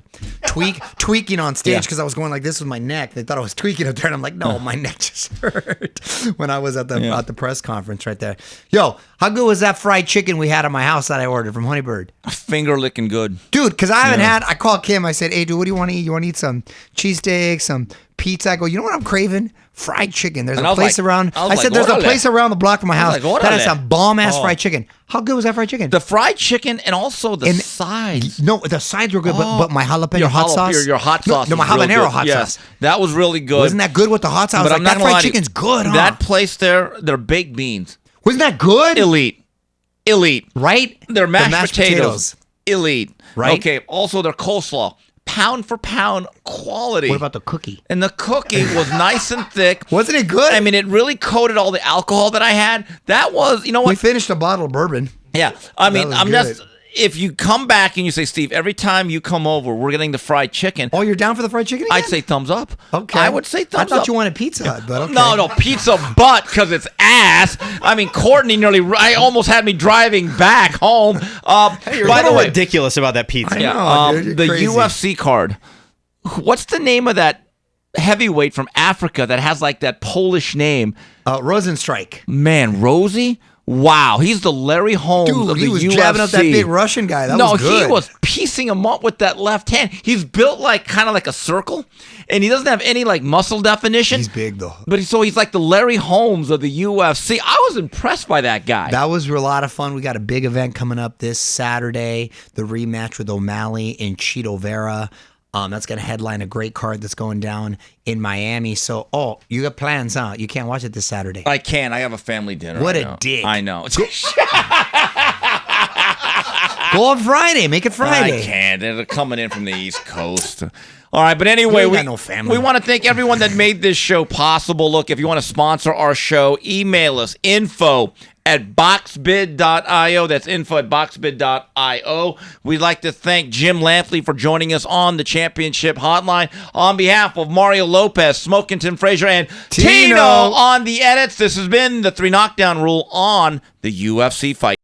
tweaking on stage because I was going like this with my neck. They thought I was tweaking up there. And I'm like, no, my neck just hurt when I was at the press conference right there. Yo, how good was that fried chicken we had at my house that I ordered from Honeybird? Finger licking good. Dude, because I haven't had, I called Kim. I said, hey, dude, what do you want to eat? You want to eat some cheesesteak, some pizza? I go, you know what I'm craving? Fried chicken. There's a place around. I said, there's a place around the block from my house that has some bomb-ass fried chicken. How good was that fried chicken? The fried chicken and also the sides. No, the sides were good, but my jalapeno hot sauce. Your hot sauce. No, my habanero hot sauce. That was really good. Wasn't that good with the hot sauce? But I was like, that fried chicken's good, huh? That place there, their baked beans. Wasn't that good? Elite. Right? Their mashed potatoes. Elite. Right? Okay, also their coleslaw. Pound for pound quality. What about the cookie? And the cookie was nice and thick. Wasn't it good? I mean, it really coated all the alcohol that I had. That was, you know what? We finished a bottle of bourbon. Yeah. I mean, I'm just... If you come back and you say, Steve, every time you come over, we're getting the fried chicken. Oh, you're down for the fried chicken again? I'd say thumbs up. Okay. I would say thumbs up. I thought you wanted Pizza Hut, but okay. No, Pizza Butt because it's ass. I mean, Courtney almost had me driving back home. You're by the way, ridiculous about that pizza. I know, dude, the crazy. UFC card. What's the name of that heavyweight from Africa that has like that Polish name? Rosenstrike. Man, Rosie? Wow, he's the Larry Holmes of the UFC. Dude, he was jabbing up that big Russian guy. That was good. He was piecing him up with that left hand. He's built kind of like a circle, and he doesn't have any like muscle definition. He's big though. But he's like the Larry Holmes of the UFC. I was impressed by that guy. That was a lot of fun. We got a big event coming up this Saturday, the rematch with O'Malley and Cheeto Vera. That's going to headline a great card that's going down in Miami. So, you got plans, huh? You can't watch it this Saturday. I can. I have a family dinner. What a dick. I know. Go on Friday. Make it Friday. I can't. They're coming in from the East Coast. All right, but anyway, we got no family. We want to thank everyone that made this show possible. Look, if you want to sponsor our show, email us, info@boxbid.io. That's info@boxbid.io. We'd like to thank Jim Lampley for joining us on the championship hotline. On behalf of Mario Lopez, Smokinton Frazier, and Tino on the edits, this has been the 3 Knockdown Rule on the UFC Fight